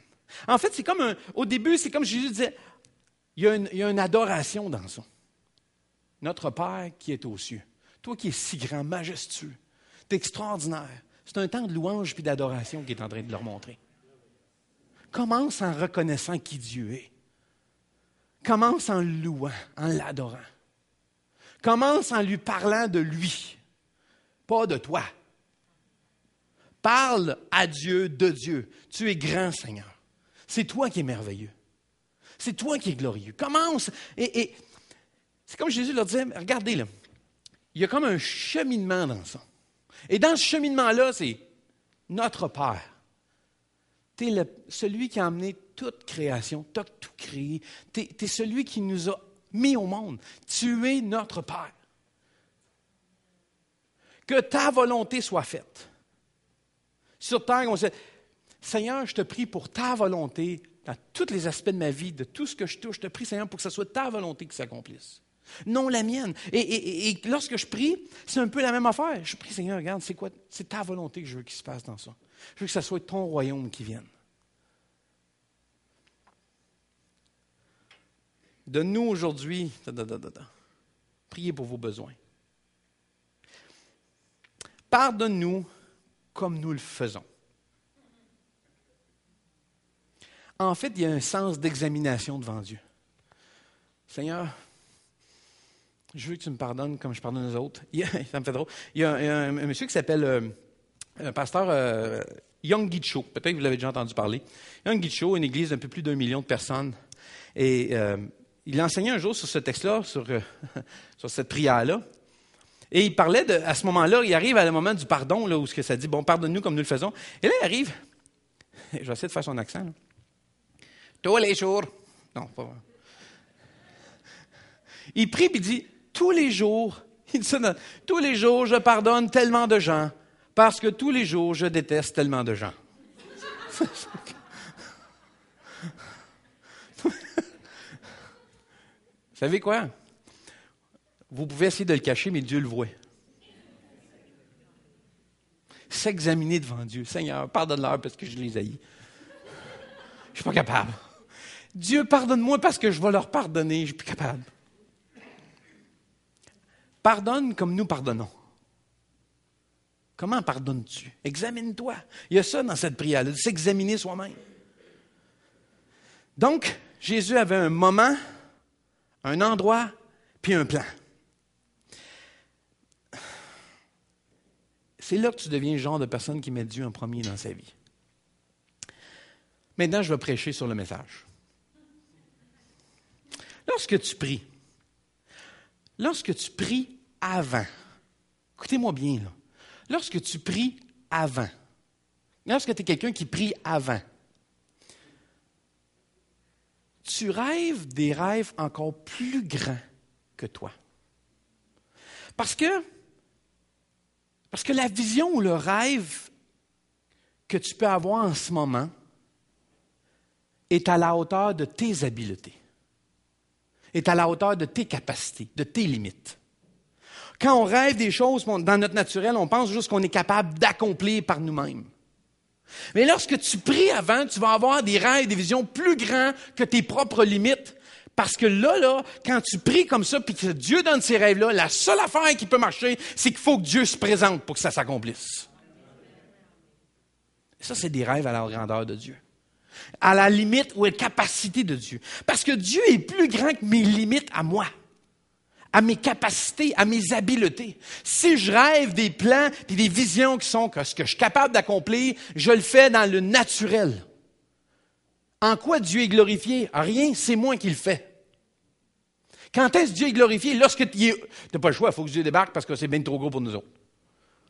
En fait, c'est comme au début, c'est comme Jésus disait, il y a une adoration dans ça. Notre Père qui est aux cieux, toi qui es si grand, majestueux, tu es extraordinaire. C'est un temps de louange et d'adoration qu'il est en train de leur montrer. Commence en reconnaissant qui Dieu est. Commence en le louant, en l'adorant. Commence en lui parlant de lui, pas de toi. Parle à Dieu, de Dieu. Tu es grand, Seigneur. C'est toi qui es merveilleux. C'est toi qui es glorieux. Commence. Et c'est comme Jésus leur disait, regardez là, il y a comme un cheminement dans ça. Et dans ce cheminement-là, c'est notre Père. Tu es celui qui a amené toute création, tu as tout créé. Tu es celui qui nous a mis au monde. Tu es notre Père. Que ta volonté soit faite. Sur terre, on sait, Seigneur, je te prie pour ta volonté dans tous les aspects de ma vie, de tout ce que je touche. Je te prie, Seigneur, pour que ce soit ta volonté qui s'accomplisse. Non la mienne. Et lorsque je prie, c'est un peu la même affaire. Je prie, Seigneur, regarde, c'est quoi? C'est ta volonté que je veux qu'il se passe dans ça. Je veux que ce soit ton royaume qui vienne. Donne-nous aujourd'hui, priez pour vos besoins. Pardonne-nous comme nous le faisons. En fait, il y a un sens d'examination devant Dieu. Seigneur, je veux que tu me pardonnes comme je pardonne aux autres. Ça me fait drôle. Il y a un monsieur qui s'appelle un pasteur Young Cho. Peut-être que vous l'avez déjà entendu parler. Young Cho, une église d'un peu plus d'1 million de personnes. Et il enseignait un jour sur ce texte-là, sur cette prière-là. Et il parlait à ce moment-là, il arrive à le moment du pardon, là, où ce que ça dit, bon, pardonne-nous comme nous le faisons. Et là, il arrive, je vais essayer de faire son accent, là. Tous les jours. Non, pas vrai. Il prie et il dit, tous les jours, il dit ça, tous les jours, je pardonne tellement de gens, parce que tous les jours, je déteste tellement de gens. Vous savez quoi? Vous pouvez essayer de le cacher, mais Dieu le voit. S'examiner devant Dieu. Seigneur, pardonne-leur parce que je les haïs. Je ne suis pas capable. Dieu, pardonne-moi parce que je vais leur pardonner. Je ne suis plus capable. Pardonne comme nous pardonnons. Comment pardonnes-tu? Examine-toi. Il y a ça dans cette prière-là, de s'examiner soi-même. Donc, Jésus avait un moment, un endroit, puis un plan. C'est là que tu deviens le genre de personne qui met Dieu en premier dans sa vie. Maintenant, je vais prêcher sur le message. Lorsque tu pries avant, écoutez-moi bien, là. Lorsque tu pries avant, lorsque tu es quelqu'un qui prie avant, tu rêves des rêves encore plus grands que toi. Parce que la vision ou le rêve que tu peux avoir en ce moment est à la hauteur de tes habiletés, est à la hauteur de tes capacités, de tes limites. Quand on rêve des choses dans notre naturel, on pense juste qu'on est capable d'accomplir par nous-mêmes. Mais lorsque tu pries avant, tu vas avoir des rêves, des visions plus grands que tes propres limites. Parce que là, quand tu pries comme ça, puis que Dieu donne ces rêves-là, la seule affaire qui peut marcher, c'est qu'il faut que Dieu se présente pour que ça s'accomplisse. Et ça, c'est des rêves à la grandeur de Dieu. À la limite ou à la capacité de Dieu. Parce que Dieu est plus grand que mes limites à moi, à mes capacités, à mes habiletés. Si je rêve des plans et des visions qui sont ce que je suis capable d'accomplir, je le fais dans le naturel. En quoi Dieu est glorifié? Rien, c'est moi qui le fais. Quand est-ce que Dieu est glorifié? Lorsque tu n'as pas le choix, il faut que Dieu débarque parce que c'est bien trop gros pour nous autres.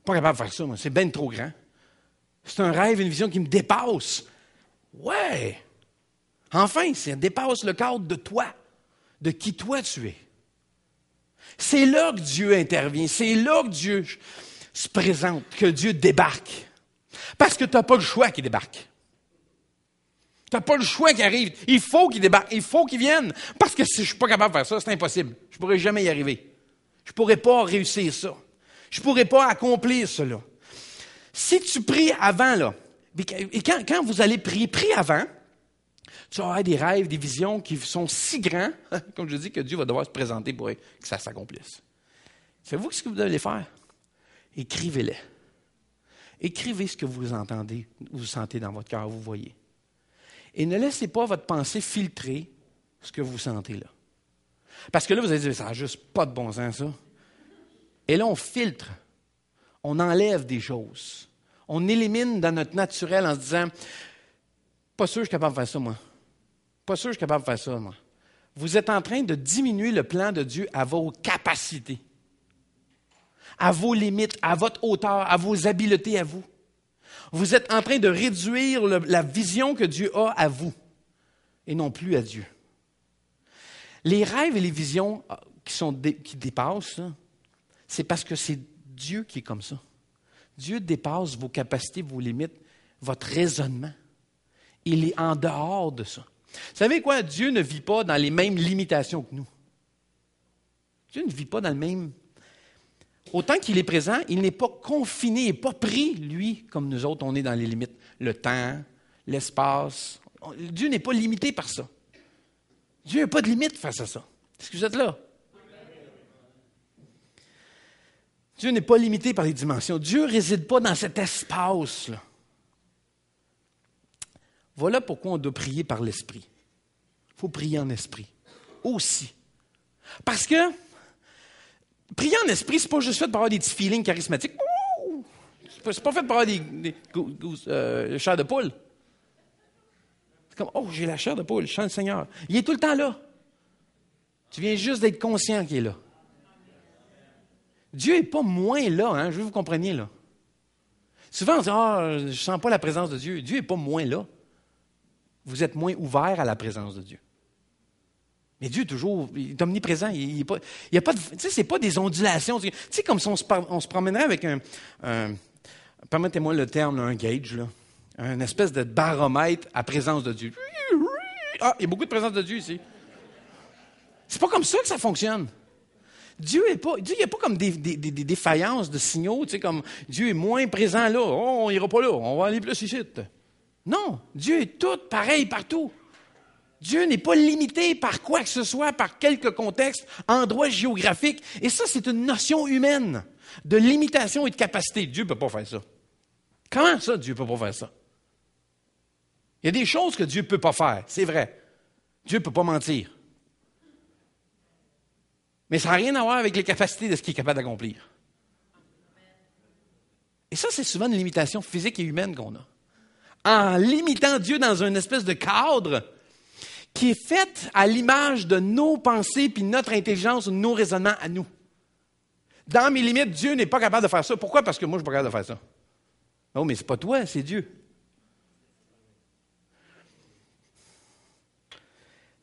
Pas capable de faire ça, moi. C'est bien trop grand. C'est un rêve, une vision qui me dépasse. Ouais! Enfin, ça dépasse le cadre de toi, de qui toi tu es. C'est là que Dieu intervient. C'est là que Dieu se présente, que Dieu débarque. Parce que tu n'as pas le choix qu'il débarque. Tu n'as pas le choix qu'il arrive. Il faut qu'il débarque. Il faut qu'il vienne. Parce que si je ne suis pas capable de faire ça, c'est impossible. Je ne pourrai jamais y arriver. Je ne pourrai pas réussir ça. Je ne pourrai pas accomplir cela. Si tu pries avant, là, et quand vous allez prier, prie avant, Tu vas avoir des rêves, des visions qui sont si grands, comme je dis, que Dieu va devoir se présenter pour que ça s'accomplisse. Savez-vous ce que vous devez faire? Écrivez-les. Écrivez ce que vous entendez, vous sentez dans votre cœur, vous voyez. Et ne laissez pas votre pensée filtrer ce que vous sentez là. Parce que là, vous allez dire, ça n'a juste pas de bon sens, ça. Et là, on filtre. On enlève des choses. On élimine dans notre naturel en se disant, pas sûr que je suis capable de faire ça, moi. Pas sûr que je suis capable de faire ça, moi. Vous êtes en train de diminuer le plan de Dieu à vos capacités, à vos limites, à votre hauteur, à vos habiletés à vous. Vous êtes en train de réduire la vision que Dieu a à vous et non plus à Dieu. Les rêves et les visions qui dépassent, là, c'est parce que c'est Dieu qui est comme ça. Dieu dépasse vos capacités, vos limites, votre raisonnement. Il est en dehors de ça. Vous savez quoi? Dieu ne vit pas dans les mêmes limitations que nous. Dieu ne vit pas dans le même... Autant qu'il est présent, il n'est pas confiné, il n'est pas pris, lui, comme nous autres, on est dans les limites. Le temps, l'espace. Dieu n'est pas limité par ça. Dieu n'a pas de limite face à ça. Est-ce que vous êtes là? Dieu n'est pas limité par les dimensions. Dieu ne réside pas dans cet espace-là. Voilà pourquoi on doit prier par l'Esprit. Il faut prier en esprit aussi. Parce que prier en esprit, ce n'est pas juste fait pour avoir des petits feelings charismatiques. Ce n'est pas fait pour avoir des chair de poule. C'est comme, oh, j'ai la chair de poule, je chante le Seigneur. Il est tout le temps là. Tu viens juste d'être conscient qu'il est là. Dieu n'est pas moins là, hein, je veux que vous compreniez là. Souvent, on dit, je ne sens pas la présence de Dieu. Dieu n'est pas moins là. Vous êtes moins ouvert à la présence de Dieu. Mais Dieu, toujours, il est omniprésent. Il y a pas de, tu sais, c'est pas des ondulations. Tu sais, comme si on se promènerait avec permettez-moi le terme, un gauge, là, une espèce de baromètre à présence de Dieu. Ah, il y a beaucoup de présence de Dieu ici. C'est pas comme ça que ça fonctionne. Dieu n'est pas comme des défaillances de signaux, tu sais, comme Dieu est moins présent là, on n'ira pas là, on va aller plus ici. Non, Dieu est tout pareil partout. Dieu n'est pas limité par quoi que ce soit, par quelque contexte, endroit géographique. Et ça, c'est une notion humaine de limitation et de capacité. Dieu ne peut pas faire ça. Comment ça, Dieu ne peut pas faire ça? Il y a des choses que Dieu ne peut pas faire, c'est vrai. Dieu ne peut pas mentir. Mais ça n'a rien à voir avec les capacités de ce qu'il est capable d'accomplir. Et ça, c'est souvent une limitation physique et humaine qu'on a. En limitant Dieu dans une espèce de cadre qui est fait à l'image de nos pensées puis notre intelligence ou nos raisonnements à nous. Dans mes limites, Dieu n'est pas capable de faire ça. Pourquoi? Parce que moi, je ne suis pas capable de faire ça. Non, mais ce n'est pas toi, c'est Dieu.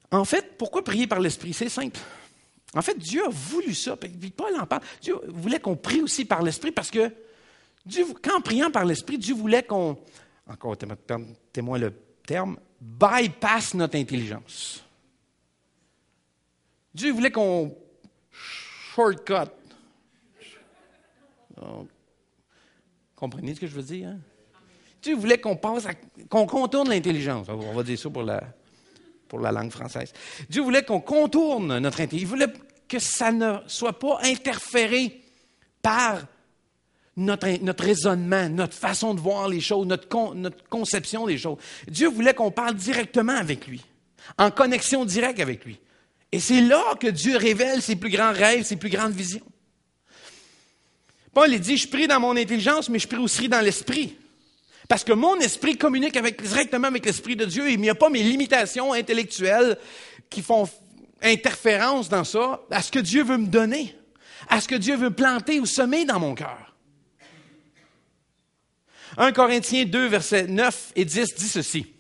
En fait, pourquoi prier par l'Esprit? C'est simple. En fait, Dieu a voulu ça. Puis Paul en parle. Dieu voulait qu'on prie aussi par l'Esprit parce que Dieu, qu'en priant par l'Esprit, Dieu voulait qu'on, encore témoin le terme, bypass notre intelligence. Dieu voulait qu'on shortcut. Comprenez ce que je veux dire? Hein? Dieu voulait qu'on contourne l'intelligence. On va dire ça pour la langue française. Dieu voulait qu'on contourne notre intelligence. Il voulait que ça ne soit pas interféré par notre raisonnement, notre façon de voir les choses, notre conception des choses. Dieu voulait qu'on parle directement avec lui, en connexion directe avec lui. Et c'est là que Dieu révèle ses plus grands rêves, ses plus grandes visions. Paul dit, je prie dans mon intelligence, mais je prie aussi dans l'esprit. Parce que mon esprit communique directement avec l'Esprit de Dieu et il n'y a pas mes limitations intellectuelles qui font interférence dans ça, à ce que Dieu veut me donner, à ce que Dieu veut planter ou semer dans mon cœur. 1 Corinthiens 2, versets 9 et 10 dit ceci.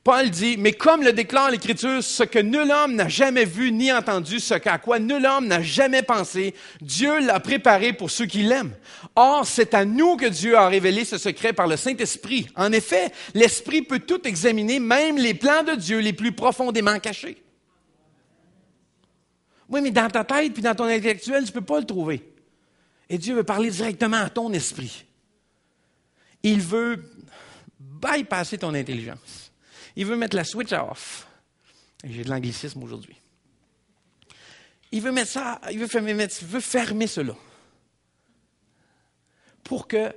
Paul dit, mais comme le déclare l'Écriture, ce que nul homme n'a jamais vu ni entendu, ce qu'à quoi nul homme n'a jamais pensé, Dieu l'a préparé pour ceux qui l'aiment. Or, c'est à nous que Dieu a révélé ce secret par le Saint-Esprit. En effet, l'Esprit peut tout examiner, même les plans de Dieu les plus profondément cachés. Oui, mais dans ta tête puis dans ton intellectuel, tu ne peux pas le trouver. Et Dieu veut parler directement à ton esprit. Il veut bypasser ton intelligence. Il veut mettre la switch off. J'ai de l'anglicisme aujourd'hui. Il veut mettre ça, il veut fermer cela. Pour que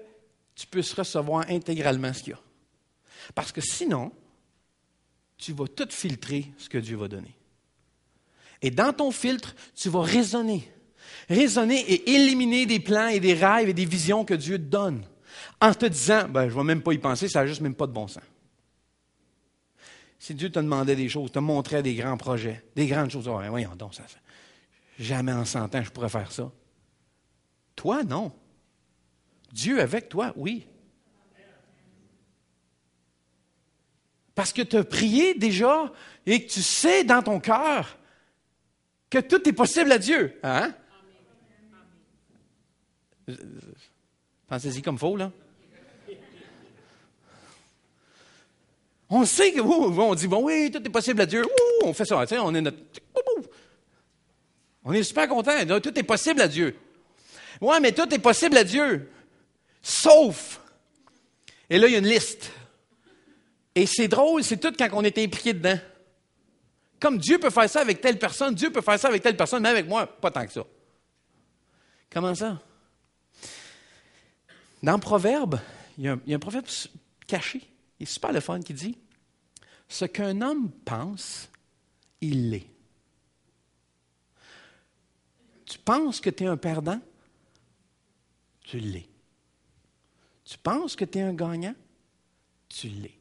tu puisses recevoir intégralement ce qu'il y a. Parce que sinon, tu vas tout filtrer ce que Dieu va donner. Et dans ton filtre, tu vas raisonner. Raisonner et éliminer des plans et des rêves et des visions que Dieu te donne. En te disant, je ne vais même pas y penser, ça n'a juste même pas de bon sens. Si Dieu te demandait des choses, te montrait des grands projets, des grandes choses, voyons donc, ça, jamais en 100 ans je pourrais faire ça. Toi, non. Dieu avec toi, oui. Parce que tu as prié déjà et que tu sais dans ton cœur que tout est possible à Dieu. Hein? Pensez-y comme faux, là. On sait que, on dit, oui, tout est possible à Dieu. On fait ça, tu sais, on est on est super content. Tout est possible à Dieu. Oui, mais tout est possible à Dieu. Sauf. Et là, il y a une liste. Et c'est drôle, c'est tout quand on est impliqué dedans. Comme Dieu peut faire ça avec telle personne, Dieu peut faire ça avec telle personne, mais avec moi, pas tant que ça. Comment ça? Dans Proverbe, il y a un proverbe caché. Il est super le fun qui dit « Ce qu'un homme pense, il l'est. » Tu penses que tu es un perdant? Tu l'es. Tu penses que tu es un gagnant? Tu l'es.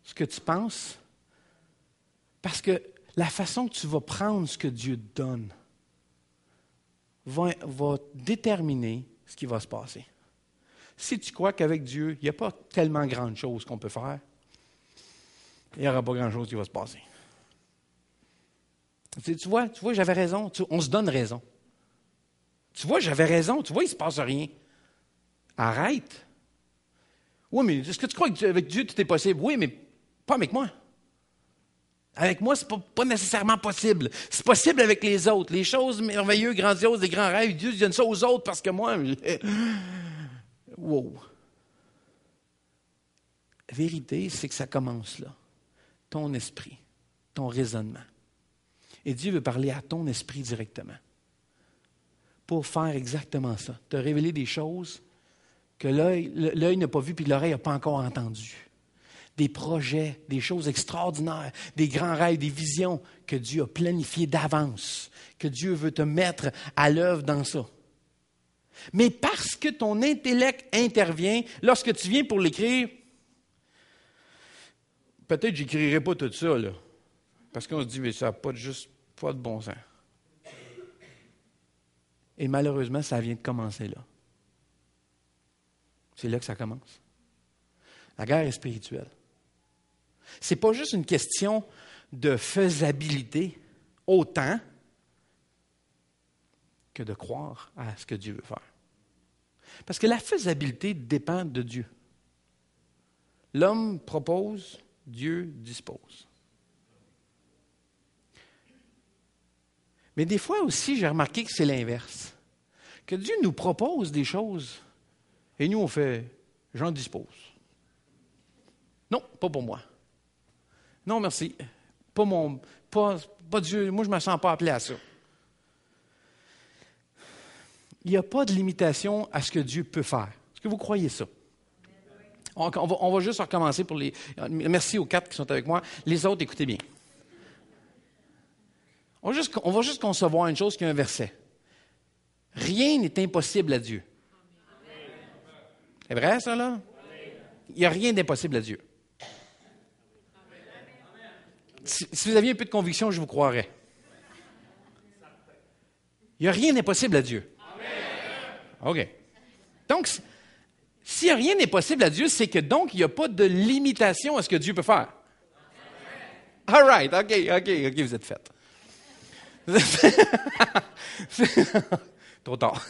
Ce que tu penses, parce que la façon que tu vas prendre ce que Dieu te donne va déterminer ce qui va se passer. Si tu crois qu'avec Dieu, il n'y a pas tellement grande chose qu'on peut faire, il n'y aura pas grand-chose qui va se passer. Tu vois, j'avais raison. On se donne raison. Tu vois, j'avais raison. Tu vois, il ne se passe rien. Arrête. Oui, mais est-ce que tu crois qu'avec Dieu, tout est possible? Oui, mais pas avec moi. Avec moi, ce n'est pas nécessairement possible. C'est possible avec les autres. Les choses merveilleuses, grandioses, les grands rêves, Dieu donne ça aux autres parce que moi... Wow. La vérité, c'est que ça commence là. Ton esprit, ton raisonnement. Et Dieu veut parler à ton esprit directement. Pour faire exactement ça. Te révéler des choses que l'œil n'a pas vues puis l'oreille n'a pas encore entendues. Des projets, des choses extraordinaires, des grands rêves, des visions que Dieu a planifiées d'avance, que Dieu veut te mettre à l'œuvre dans ça. Mais parce que ton intellect intervient, lorsque tu viens pour l'écrire, peut-être que je n'écrirai pas tout ça, là, parce qu'on se dit, mais ça n'a pas de bon sens. Et malheureusement, ça vient de commencer là. C'est là que ça commence. La guerre est spirituelle. Ce n'est pas juste une question de faisabilité, autant que de croire à ce que Dieu veut faire. Parce que la faisabilité dépend de Dieu. L'homme propose, Dieu dispose. Mais des fois aussi, j'ai remarqué que c'est l'inverse. Que Dieu nous propose des choses et nous, on fait « j'en dispose ». Non, pas pour moi. Non, merci. Pas Dieu. Moi, je ne me sens pas appelé à ça. Il n'y a pas de limitation à ce que Dieu peut faire. Est-ce que vous croyez ça? On va juste recommencer pour les... Merci aux 4 qui sont avec moi. Les autres, écoutez bien. On va juste concevoir une chose qui est un verset. Rien n'est impossible à Dieu. C'est vrai, ça, là? Il n'y a rien d'impossible à Dieu. Si vous aviez un peu de conviction, je vous croirais. Il n'y a rien d'impossible à Dieu. OK. Donc, s'il n'y a rien d'impossible à Dieu, c'est que donc, il n'y a pas de limitation à ce que Dieu peut faire. All right. OK, vous êtes fait. Trop tard.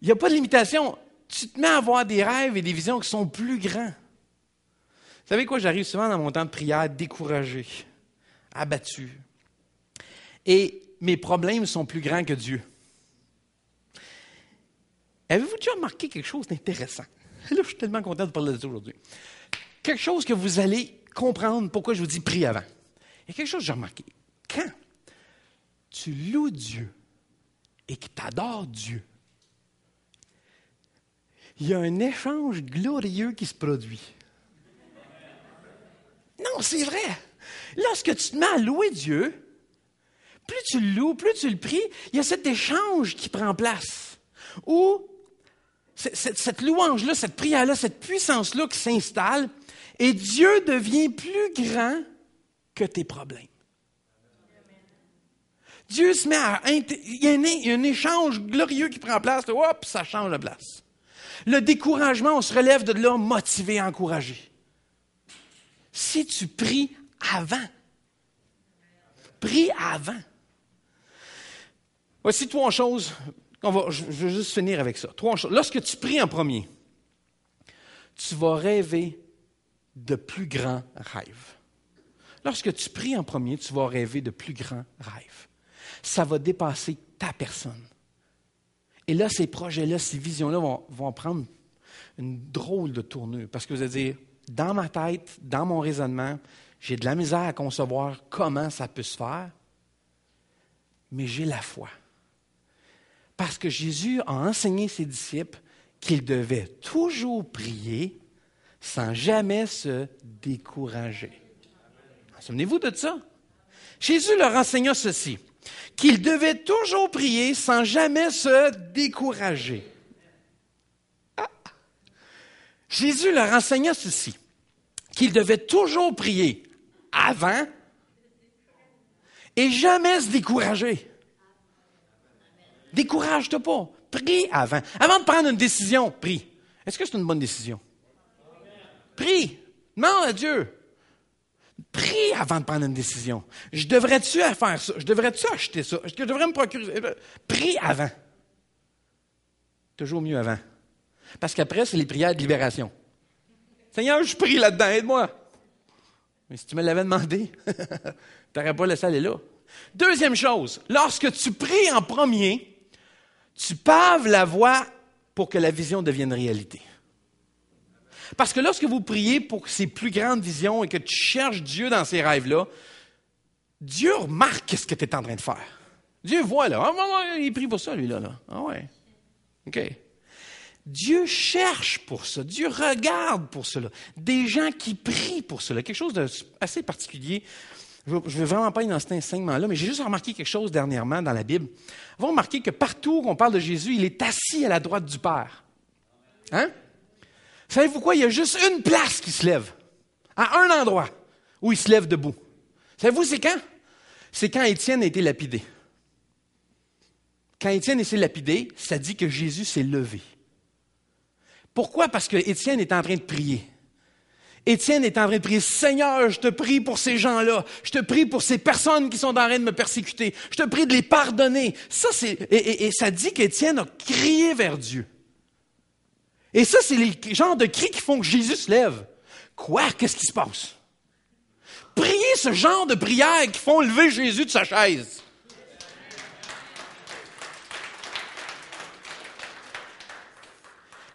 Il n'y a pas de limitation. Tu te mets à avoir des rêves et des visions qui sont plus grands. Vous savez quoi? J'arrive souvent dans mon temps de prière découragé, abattu. Et mes problèmes sont plus grands que Dieu. Avez-vous déjà remarqué quelque chose d'intéressant? Là, je suis tellement content de parler de ça aujourd'hui. quelque chose que vous allez comprendre pourquoi je vous dis prie avant. Il y a quelque chose que j'ai remarqué. Quand tu loues Dieu et que tu adores Dieu, il y a un échange glorieux qui se produit. Non, c'est vrai. Lorsque tu te mets à louer Dieu, plus tu le loues, plus tu le pries, il y a cet échange qui prend place. Où cette louange-là, cette prière-là, cette puissance-là qui s'installe, et Dieu devient plus grand que tes problèmes. Dieu se met à... Il y a un échange glorieux qui prend place, hop, ça change de place. Le découragement, on se relève de là motivé, encouragé. Si tu pries avant, prie avant. Voici trois choses. Je veux juste finir avec ça. Trois choses. Lorsque tu pries en premier, tu vas rêver de plus grands rêves. Lorsque tu pries en premier, tu vas rêver de plus grands rêves. Ça va dépasser ta personne. Et là, ces projets-là, ces visions-là vont prendre une drôle de tournure. Parce que vous allez dire, dans ma tête, dans mon raisonnement, j'ai de la misère à concevoir comment ça peut se faire, mais j'ai la foi. Parce que Jésus a enseigné ses disciples qu'ils devaient toujours prier sans jamais se décourager. Souvenez-vous de ça? Jésus leur enseigna ceci, qu'ils devaient toujours prier sans jamais se décourager. Jésus leur enseigna ceci, qu'ils devaient toujours prier avant et jamais se décourager. Décourage-toi pas. Prie avant. Avant de prendre une décision, prie. Est-ce que c'est une bonne décision? Prie. Demande à Dieu. Prie avant de prendre une décision. Je devrais-tu faire ça? Je devrais-tu acheter ça? Est-ce que je devrais me procurer? Prie avant. Toujours mieux avant. Parce qu'après, c'est les prières de libération. Seigneur, je prie là-dedans, aide-moi. Mais si tu me l'avais demandé, tu n'aurais pas laissé aller là. Deuxième chose, lorsque tu pries en premier, tu paves la voie pour que la vision devienne réalité. Parce que lorsque vous priez pour ces plus grandes visions et que tu cherches Dieu dans ces rêves-là, Dieu remarque ce que tu es en train de faire. Dieu voit, là. Ah, il prie pour ça, lui, là. Ah ouais. OK. Dieu cherche pour ça. Dieu regarde pour cela. Des gens qui prient pour cela. Quelque chose d'assez particulier. Je ne veux vraiment pas aller dans cet enseignement-là, mais j'ai juste remarqué quelque chose dernièrement dans la Bible. Vous remarquez que partout qu'on parle de Jésus, il est assis à la droite du Père. Hein? Savez-vous quoi? Il y a juste une place qui se lève. À un endroit où il se lève debout. Savez-vous c'est quand? C'est quand Étienne a été lapidé. Quand Étienne a été lapidé, ça dit que Jésus s'est levé. Pourquoi? Parce que Étienne est en train de prier. Étienne est en train de prier, Seigneur, je te prie pour ces gens-là. Je te prie pour ces personnes qui sont en train de me persécuter. Je te prie de les pardonner. Ça, et ça dit qu'Étienne a crié vers Dieu. Et ça, c'est les genres de cris qui font que Jésus se lève. Quoi? Qu'est-ce qui se passe? Priez ce genre de prières qui font lever Jésus de sa chaise.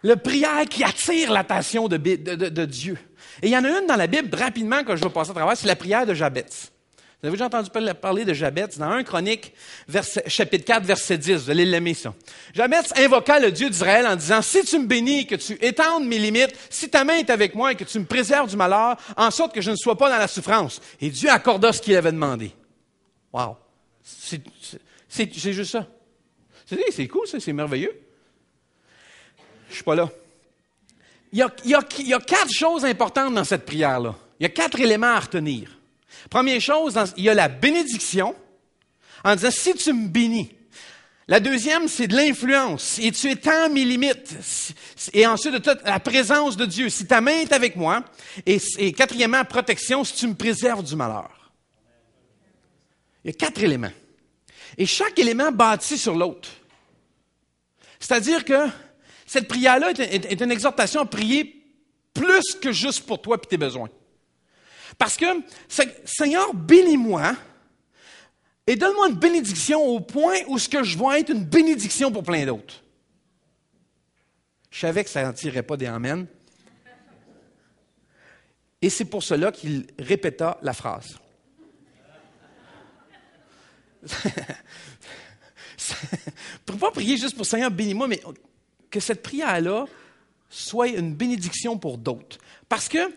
Le prière qui attire l'attention de Dieu. Et il y en a une dans la Bible, rapidement, que je vais passer à travers, c'est la prière de Jabès. Vous avez déjà entendu parler de Jabès dans 1 Chronique, chapitre 4, verset 10. Vous allez l'aimer, ça. Jabès invoqua le Dieu d'Israël en disant, « Si tu me bénis, que tu étendes mes limites, si ta main est avec moi et que tu me préserves du malheur, en sorte que je ne sois pas dans la souffrance. » Et Dieu accorda ce qu'il avait demandé. Wow! C'est juste ça. C'est cool, ça, c'est merveilleux. Je suis pas là. Il y a 4 choses importantes dans cette prière-là. Il y a 4 éléments à retenir. Première chose, il y a la bénédiction, en disant, si tu me bénis. La deuxième, c'est de l'influence, et tu étends mes limites. Et ensuite, de toute la présence de Dieu, si ta main est avec moi. Et quatrièmement, protection, si tu me préserves du malheur. Il y a 4 éléments. Et chaque élément bâtit sur l'autre. C'est-à-dire que cette prière-là est une exhortation à prier plus que juste pour toi et tes besoins. Parce que, Seigneur, bénis-moi et donne-moi une bénédiction au point où ce que je vais être une bénédiction pour plein d'autres. Je savais que ça n'en tirerait pas des amens. Et c'est pour cela qu'il répéta la phrase. Pour ne pas prier juste pour Seigneur, bénis-moi, mais que cette prière-là soit une bénédiction pour d'autres. Parce que,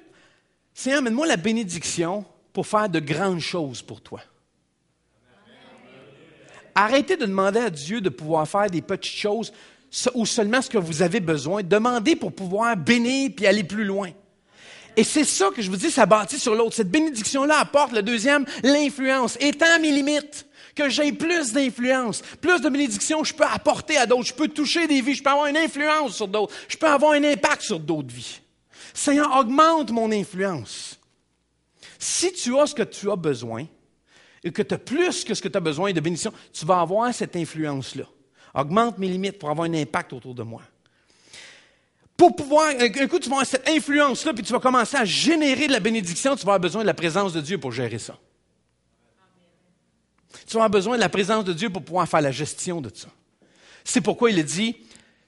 Seigneur, amène-moi la bénédiction pour faire de grandes choses pour toi. Arrêtez de demander à Dieu de pouvoir faire des petites choses ou seulement ce que vous avez besoin. Demandez pour pouvoir bénir puis aller plus loin. Et c'est ça que je vous dis, ça bâtit sur l'autre. Cette bénédiction-là apporte, le deuxième, l'influence. Étant mes limites, que j'ai plus d'influence, plus de bénédiction, je peux apporter à d'autres, je peux toucher des vies, je peux avoir une influence sur d'autres, je peux avoir un impact sur d'autres vies. Seigneur, augmente mon influence. Si tu as ce que tu as besoin, et que tu as plus que ce que tu as besoin de bénédiction, tu vas avoir cette influence-là. Augmente mes limites pour avoir un impact autour de moi. Pour pouvoir, un coup, tu vas avoir cette influence-là, puis tu vas commencer à générer de la bénédiction, tu vas avoir besoin de la présence de Dieu pour gérer ça. Tu vas avoir besoin de la présence de Dieu pour pouvoir faire la gestion de ça. C'est pourquoi il a dit,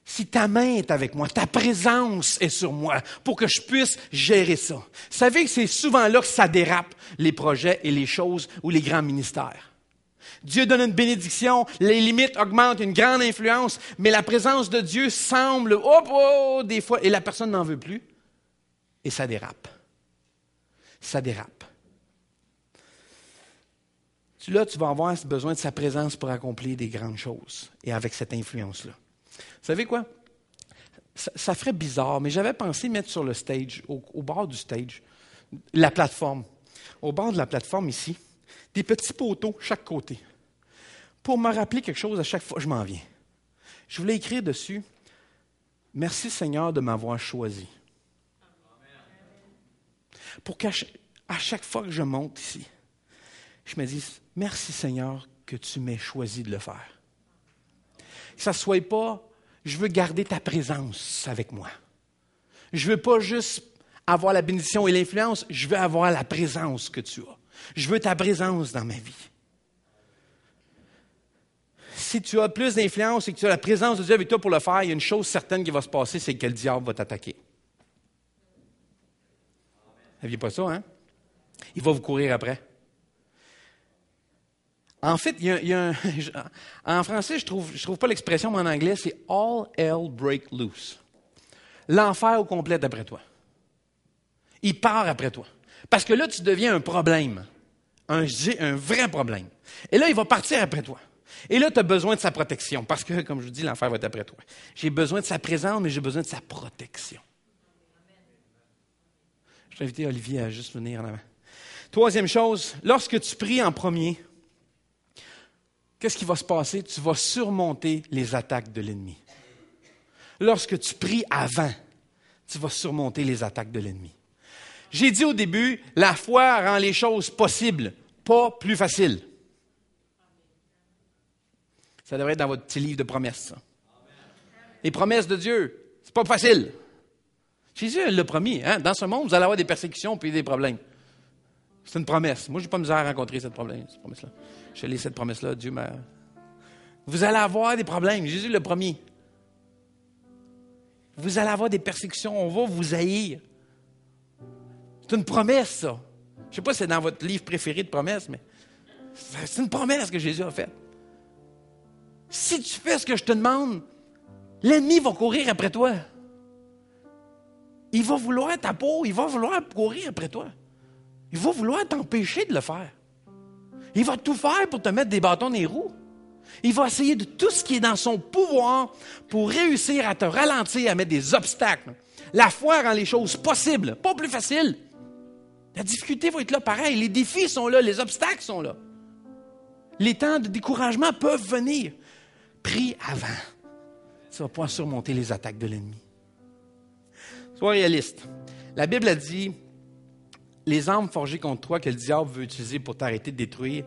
si ta main est avec moi, ta présence est sur moi, pour que je puisse gérer ça. Vous savez que c'est souvent là que ça dérape, les projets et les choses ou les grands ministères. Dieu donne une bénédiction, les limites augmentent, une grande influence, mais la présence de Dieu semble, des fois, et la personne n'en veut plus, et ça dérape. Ça dérape. Là, tu vas avoir besoin de sa présence pour accomplir des grandes choses, et avec cette influence-là. Vous savez quoi? Ça ferait bizarre, mais j'avais pensé mettre sur le stage, au bord du stage, la plateforme. Au bord de la plateforme ici, des petits poteaux chaque côté. Pour me rappeler quelque chose à chaque fois que je m'en viens. Je voulais écrire dessus, « Merci Seigneur de m'avoir choisi. » Pour qu'à chaque fois que je monte ici, je me dise, « Merci Seigneur que tu m'aies choisi de le faire. » Que ça ne soit pas, je veux garder ta présence avec moi. Je ne veux pas juste avoir la bénédiction et l'influence, je veux avoir la présence que tu as. Je veux ta présence dans ma vie. Si tu as plus d'influence et que tu as la présence de Dieu avec toi pour le faire, il y a une chose certaine qui va se passer, c'est que le diable va t'attaquer. Vous n'aviez pas ça, hein? Il va vous courir après. En fait, en français, je trouve pas l'expression, mais en anglais, c'est « all hell break loose ». L'enfer au complet d'après toi. Il part après toi. Parce que là, tu deviens un problème. Un vrai problème. Et là, il va partir après toi. Et là, tu as besoin de sa protection. Parce que, comme je vous dis, l'enfer va être après toi. J'ai besoin de sa présence, mais j'ai besoin de sa protection. Je vais inviter Olivier à juste venir en avant. Troisième chose, lorsque tu pries en premier, qu'est-ce qui va se passer? Tu vas surmonter les attaques de l'ennemi. Lorsque tu pries avant, tu vas surmonter les attaques de l'ennemi. J'ai dit au début, la foi rend les choses possibles, pas plus faciles. Ça devrait être dans votre petit livre de promesses, ça. Les promesses de Dieu, c'est pas facile. Jésus l'a promis, hein? Dans ce monde, vous allez avoir des persécutions puis des problèmes. C'est une promesse. Moi, je n'ai pas misère à rencontrer cette promesse-là. Je lis cette promesse-là, Dieu m'a... Vous allez avoir des problèmes, Jésus l'a promis. Vous allez avoir des persécutions, on va vous haïr. C'est une promesse, ça. Je ne sais pas si c'est dans votre livre préféré de promesses, mais c'est une promesse que Jésus a faite. Si tu fais ce que je te demande, l'ennemi va courir après toi. Il va vouloir ta peau, il va vouloir courir après toi. Il va vouloir t'empêcher de le faire. Il va tout faire pour te mettre des bâtons dans les roues. Il va essayer de tout ce qui est dans son pouvoir pour réussir à te ralentir, à mettre des obstacles. La foi rend les choses possibles, pas plus faciles. La difficulté va être là pareil. Les défis sont là, les obstacles sont là. Les temps de découragement peuvent venir. Prie avant. Tu vas pouvoir surmonter les attaques de l'ennemi. Sois réaliste. La Bible a dit, les armes forgées contre toi que le diable veut utiliser pour t'arrêter de détruire,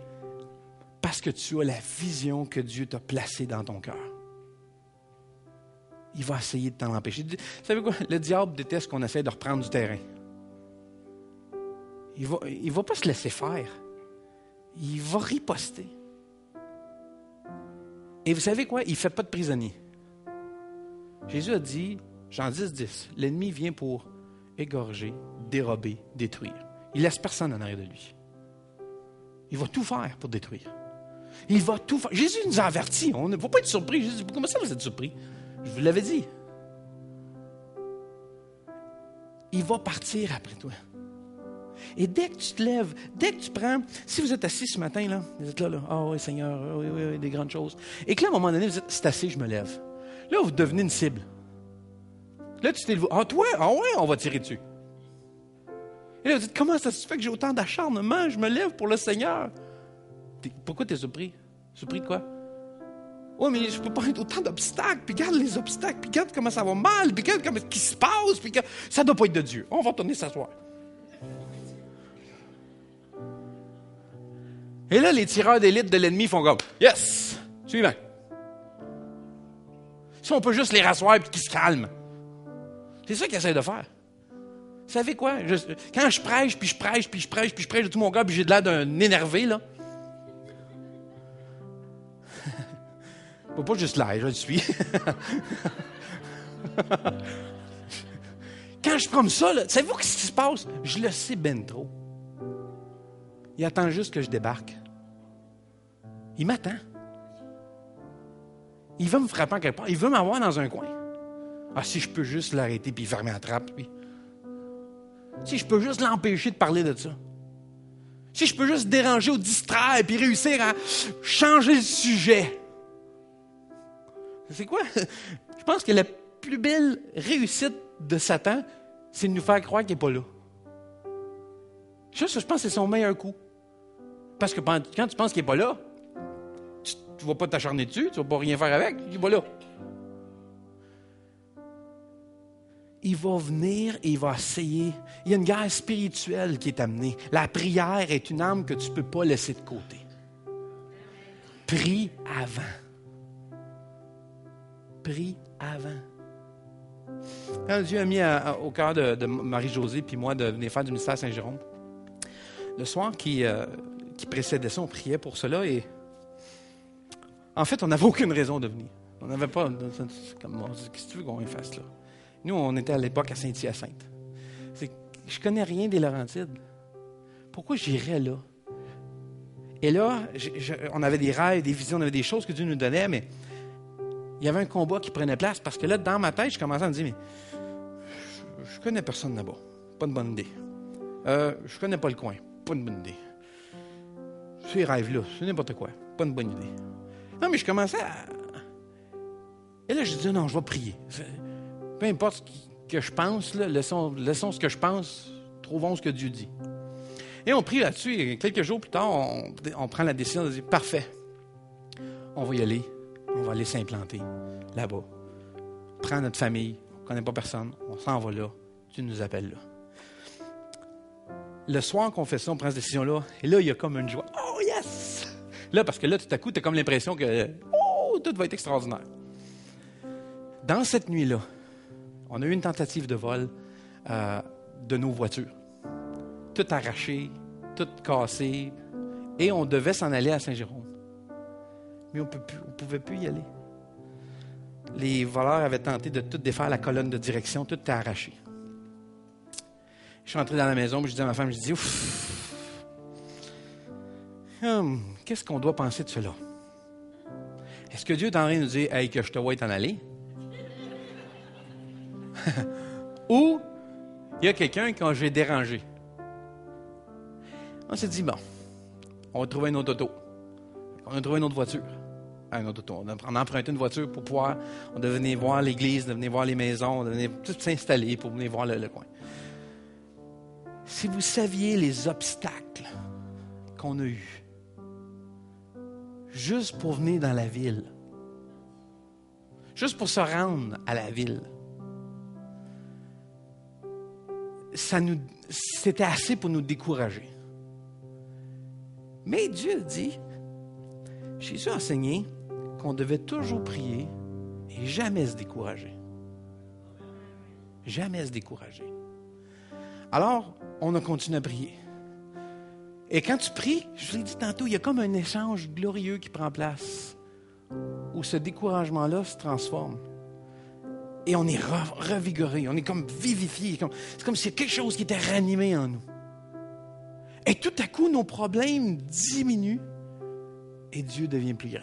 parce que tu as la vision que Dieu t'a placée dans ton cœur. Il va essayer de t'en empêcher. Vous savez quoi? Le diable déteste qu'on essaie de reprendre du terrain. Il va pas se laisser faire. Il va riposter. Et vous savez quoi? Il ne fait pas de prisonnier. Jésus a dit, Jean 10, 10, l'ennemi vient pour égorger, dérober, détruire. Il ne laisse personne en arrière de lui. Il va tout faire pour détruire. Il va tout faire. Jésus nous a avertis. On ne faut pas être surpris. Jésus dit, comment ça vous êtes surpris? Je vous l'avais dit. Il va partir après toi. Et dès que tu te lèves, dès que tu prends, si vous êtes assis ce matin, là, vous êtes là, ah oui, Seigneur, oui, des grandes choses. Et que là, à un moment donné, vous êtes, c'est assez, je me lève. Là, vous devenez une cible. Là, tu t'es levé, ah toi, ah ouais, on va tirer dessus. Et là, vous dites, comment ça se fait que j'ai autant d'acharnement? Je me lève pour le Seigneur. Pourquoi tu es surpris? Surpris de quoi? Oui, mais je ne peux pas être autant d'obstacles. Puis regarde les obstacles. Puis regarde comment ça va mal. Puis regarde comment ce qui se passe. Puis regarde, ça ne doit pas être de Dieu. On va retourner s'asseoir. Et là, les tireurs d'élite de l'ennemi font comme, yes, suivant. Si on peut juste les rasseoir et qu'ils se calment. C'est ça qu'ils essaient de faire. Vous savez quoi? Quand je prêche, puis je prêche de tout mon cœur, puis j'ai de l'air d'un énervé, là. Pas juste l'air, je le suis. Quand je prends ça, là, savez-vous ce qui se passe? Je le sais ben trop. Il attend juste que je débarque. Il m'attend. Il veut me frapper en quelque part. Il veut m'avoir dans un coin. Ah, si je peux juste l'arrêter puis fermer la trappe, lui. Si je peux juste l'empêcher de parler de ça. Si je peux juste déranger ou distraire puis réussir à changer le sujet. C'est quoi? Je pense que la plus belle réussite de Satan, c'est de nous faire croire qu'il n'est pas là. Je pense que c'est son meilleur coup. Parce que quand tu penses qu'il n'est pas là, tu ne vas pas t'acharner dessus, tu ne vas pas rien faire avec, il n'est pas là. Il va venir et il va essayer. Il y a une guerre spirituelle qui est amenée. La prière est une arme que tu ne peux pas laisser de côté. Prie avant. Prie avant. Quand Dieu a mis au cœur de Marie-Josée puis moi de venir faire du ministère Saint-Jérôme, le soir qui précédait ça, on priait pour cela et en fait, on n'avait aucune raison de venir. On n'avait pas... Comme, qu'est-ce que tu veux qu'on y fasse là? Nous, on était à l'époque à Saint-Hyacinthe. Je connais rien des Laurentides. Pourquoi j'irais là? Et là, on avait des rêves, des visions, on avait des choses que Dieu nous donnait, mais il y avait un combat qui prenait place parce que là, dans ma tête, je commençais à me dire, mais je connais personne là-bas. Pas une bonne idée. Je connais pas le coin. Pas une bonne idée. Ces rêves-là, c'est n'importe quoi. Pas une bonne idée. Non, mais je commençais à... Et là, je disais, non, je vais prier. Peu importe ce que je pense, là, laissons ce que je pense, trouvons ce que Dieu dit. Et on prie là-dessus, et quelques jours plus tard, on prend la décision de dire, parfait, on va y aller, on va aller s'implanter là-bas. On prend notre famille, on ne connaît pas personne, on s'en va là, Dieu nous appelle là. Le soir qu'on fait ça, on prend cette décision-là, et là, il y a comme une joie. Oh, yes! Là, parce que là, tout à coup, tu as comme l'impression que, oh, tout va être extraordinaire. Dans cette nuit-là, on a eu une tentative de vol de nos voitures. Tout arraché, tout cassé, et on devait s'en aller à Saint-Jérôme. Mais on ne pouvait plus y aller. Les voleurs avaient tenté de tout défaire la colonne de direction, tout était arraché. Je suis entré dans la maison, je dis à ma femme, je dis, ouf, qu'est-ce qu'on doit penser de cela? Est-ce que Dieu est en train de nous dire, hey, que je te vois t'en aller? Ou il y a quelqu'un que j'ai dérangé. On s'est dit, bon, on va trouver une autre auto. On a trouvé une autre voiture. Un autre auto. On a emprunté une voiture pour pouvoir, on devait venir voir l'église, on devait venir voir les maisons, on devait venir tout s'installer pour venir voir le coin. Si vous saviez les obstacles qu'on a eus, juste pour venir dans la ville, juste pour se rendre à la ville, c'était assez pour nous décourager. Mais Dieu dit, Jésus a enseigné qu'on devait toujours prier et jamais se décourager. Jamais se décourager. Alors, on a continué à prier. Et quand tu pries, je vous l'ai dit tantôt, il y a comme un échange glorieux qui prend place, où ce découragement-là se transforme. Et on est revigoré, on est comme vivifié. C'est comme s'il y a quelque chose qui était ranimé en nous. Et tout à coup, nos problèmes diminuent et Dieu devient plus grand.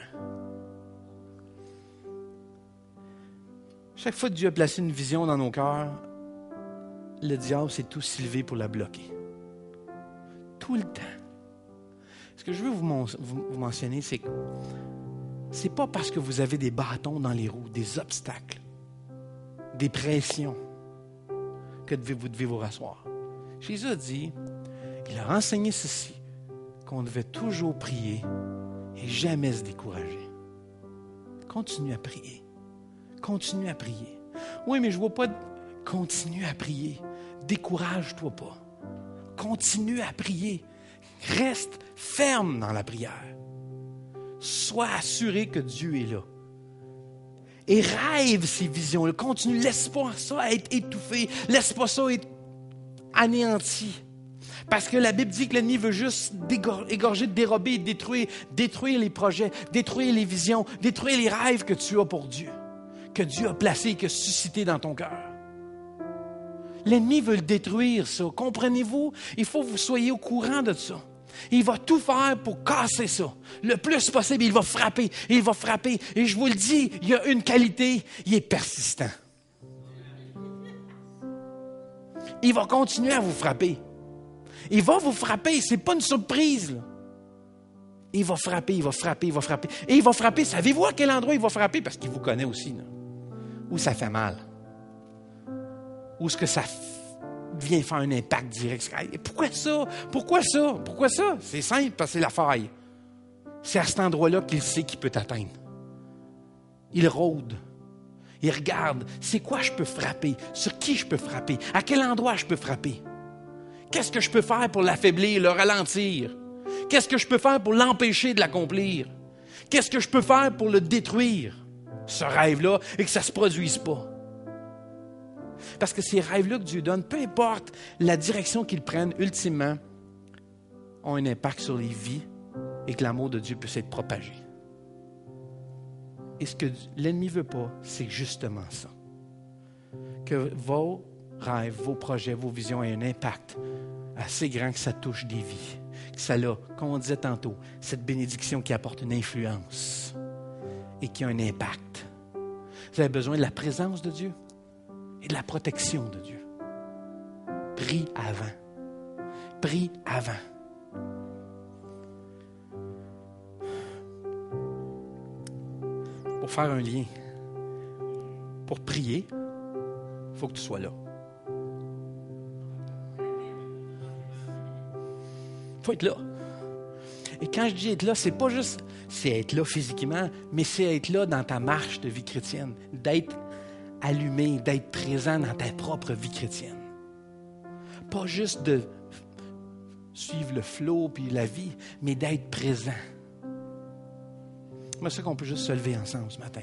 Chaque fois que Dieu a placé une vision dans nos cœurs, le diable s'est tout levé pour la bloquer. Tout le temps. Ce que je veux vous mentionner, c'est que c'est pas parce que vous avez des bâtons dans les roues, des obstacles, des pressions, que vous devez vous rasseoir. Jésus a dit, il a enseigné ceci, qu'on devait toujours prier et jamais se décourager. Continue à prier. Continue à prier. Oui, mais je ne vois pas... Continue à prier. Décourage-toi pas. Continue à prier. Reste ferme dans la prière. Sois assuré que Dieu est là. Et rêve ces visions-là. Continue. Laisse pas ça être étouffé. Laisse pas ça être anéanti. Parce que la Bible dit que l'ennemi veut juste égorger, dérober, détruire les projets, détruire les visions, détruire les rêves que tu as pour Dieu, que Dieu a placés, que suscité dans ton cœur. L'ennemi veut le détruire, ça. Comprenez-vous? Il faut que vous soyez au courant de ça. Il va tout faire pour casser ça. Le plus possible, il va frapper. Il va frapper. Et je vous le dis, il y a une qualité, il est persistant. Il va continuer à vous frapper. Il va vous frapper, c'est pas une surprise, là. Il va frapper, il va frapper, il va frapper. Et il va frapper, savez-vous à quel endroit il va frapper? Parce qu'il vous connaît aussi, là. Où ça fait mal. Où est-ce que ça vient faire un impact direct? Et pourquoi ça? Pourquoi ça? Pourquoi ça? C'est simple, parce que c'est la faille. C'est à cet endroit-là qu'il sait qu'il peut t'atteindre. Il rôde. Il regarde, c'est quoi je peux frapper? Sur qui je peux frapper? À quel endroit je peux frapper? Qu'est-ce que je peux faire pour l'affaiblir, le ralentir? Qu'est-ce que je peux faire pour l'empêcher de l'accomplir? Qu'est-ce que je peux faire pour le détruire, ce rêve-là, et que ça ne se produise pas? Parce que ces rêves-là que Dieu donne, peu importe la direction qu'ils prennent, ultimement, ont un impact sur les vies et que l'amour de Dieu puisse être propagé. Et ce que l'ennemi ne veut pas, c'est justement ça. Que vos rêves, vos projets, vos visions aient un impact assez grand que ça touche des vies. Que ça a, comme on disait tantôt, cette bénédiction qui apporte une influence et qui a un impact. Vous avez besoin de la présence de Dieu et de la protection de Dieu. Prie avant. Prie avant. Pour faire un lien, pour prier, il faut que tu sois là. Il faut être là. Et quand je dis être là, c'est pas juste être là physiquement, mais c'est être là dans ta marche de vie chrétienne, d'être allumé, d'être présent dans ta propre vie chrétienne. Pas juste de suivre le flow puis la vie, mais d'être présent. C'est ça qu'on peut juste se lever ensemble ce matin.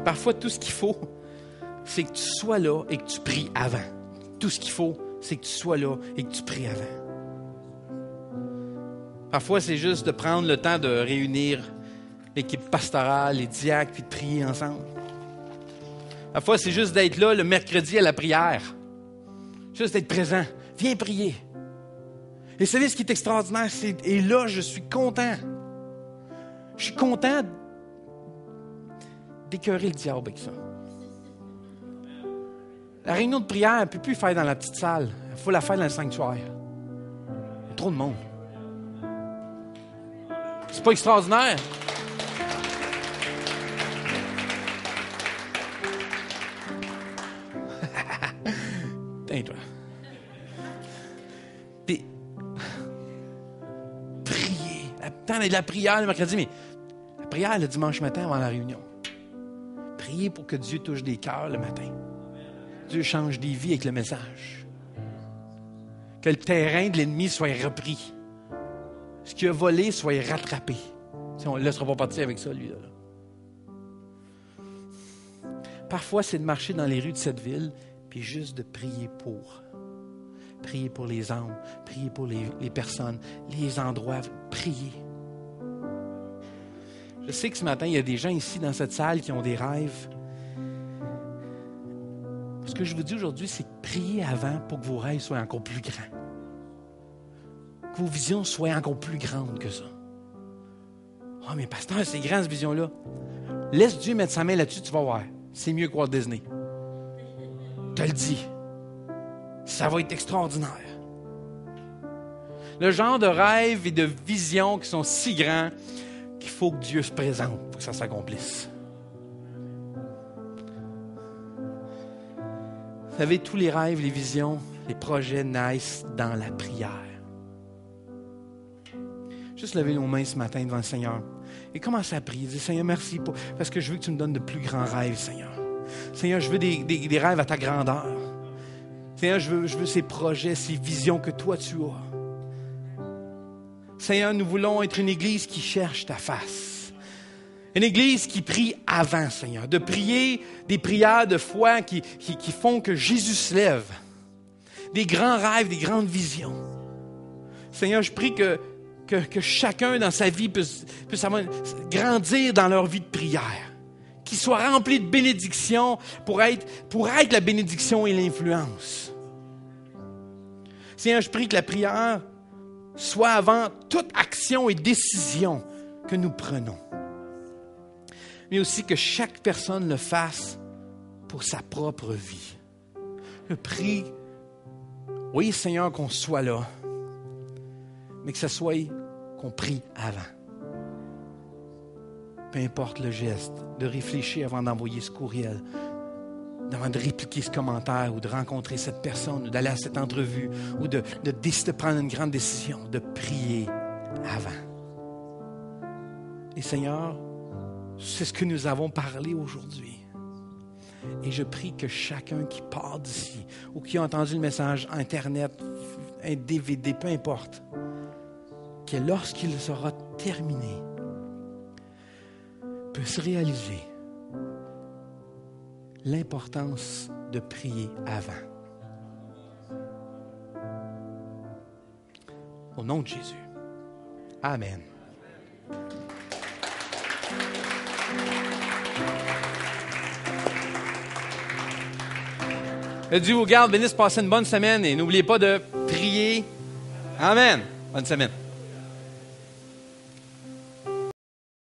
Parfois, tout ce qu'il faut, c'est que tu sois là et que tu pries avant. Tout ce qu'il faut, c'est que tu sois là et que tu pries avant. Parfois, c'est juste de prendre le temps de réunir l'équipe pastorale, les diacres, puis de prier ensemble. Parfois, c'est juste d'être là le mercredi à la prière. Juste d'être présent. Viens prier. Et vous savez ce qui est extraordinaire? Et là, je suis content. Je suis content d'écœurer le diable avec ça. La réunion de prière, elle ne peut plus faire dans la petite salle. Il faut la faire dans le sanctuaire. Il y a trop de monde. C'est pas extraordinaire? Tais-toi. Puis, prier. Tant de la prière le mercredi, mais la prière le dimanche matin avant la réunion. Prier pour que Dieu touche des cœurs le matin. Dieu change des vies avec le message. Que le terrain de l'ennemi soit repris. Ce qui a volé soit rattrapé. Si on ne le laissera pas partir avec ça, lui. Là. Parfois, c'est de marcher dans les rues de cette ville, puis juste de prier pour. Prier pour les âmes, prier pour les personnes, les endroits, prier. Je sais que ce matin, il y a des gens ici dans cette salle qui ont des rêves, Ce que je vous dis aujourd'hui, c'est priez avant pour que vos rêves soient encore plus grands. Que vos visions soient encore plus grandes que ça. Ah, mais pasteur, c'est grand cette vision-là. Laisse Dieu mettre sa main là-dessus, tu vas voir. C'est mieux que Walt Disney. Je te le dis. Ça va être extraordinaire. Le genre de rêves et de visions qui sont si grands qu'il faut que Dieu se présente pour que ça s'accomplisse. Vous savez, tous les rêves, les visions, les projets naissent dans la prière. Juste lever nos mains ce matin devant le Seigneur et commencer à prier. Dire, Seigneur, merci parce que je veux que tu me donnes de plus grands rêves, Seigneur. Seigneur, je veux des rêves à ta grandeur. Seigneur, je veux ces projets, ces visions que toi tu as. Seigneur, nous voulons être une église qui cherche ta face. Une église qui prie avant, Seigneur. De prier des prières de foi qui font que Jésus se lève. Des grands rêves, des grandes visions. Seigneur, je prie que chacun dans sa vie puisse grandir dans leur vie de prière. Qu'ils soient remplis de bénédictions pour être la bénédiction et l'influence. Seigneur, je prie que la prière soit avant toute action et décision que nous prenons. Mais aussi que chaque personne le fasse pour sa propre vie. Je prie, oui Seigneur, qu'on soit là, mais que ce soit qu'on prie avant. Peu importe le geste, de réfléchir avant d'envoyer ce courriel, avant de répliquer ce commentaire ou de rencontrer cette personne ou d'aller à cette entrevue ou de décider de prendre une grande décision, de prier avant. Et Seigneur, c'est ce que nous avons parlé aujourd'hui. Et je prie que chacun qui part d'ici ou qui a entendu le message Internet, un DVD, peu importe, que lorsqu'il sera terminé, puisse réaliser l'importance de prier avant. Au nom de Jésus. Amen. Que Dieu vous garde, bénisse, passez une bonne semaine et n'oubliez pas de prier. Amen. Bonne semaine.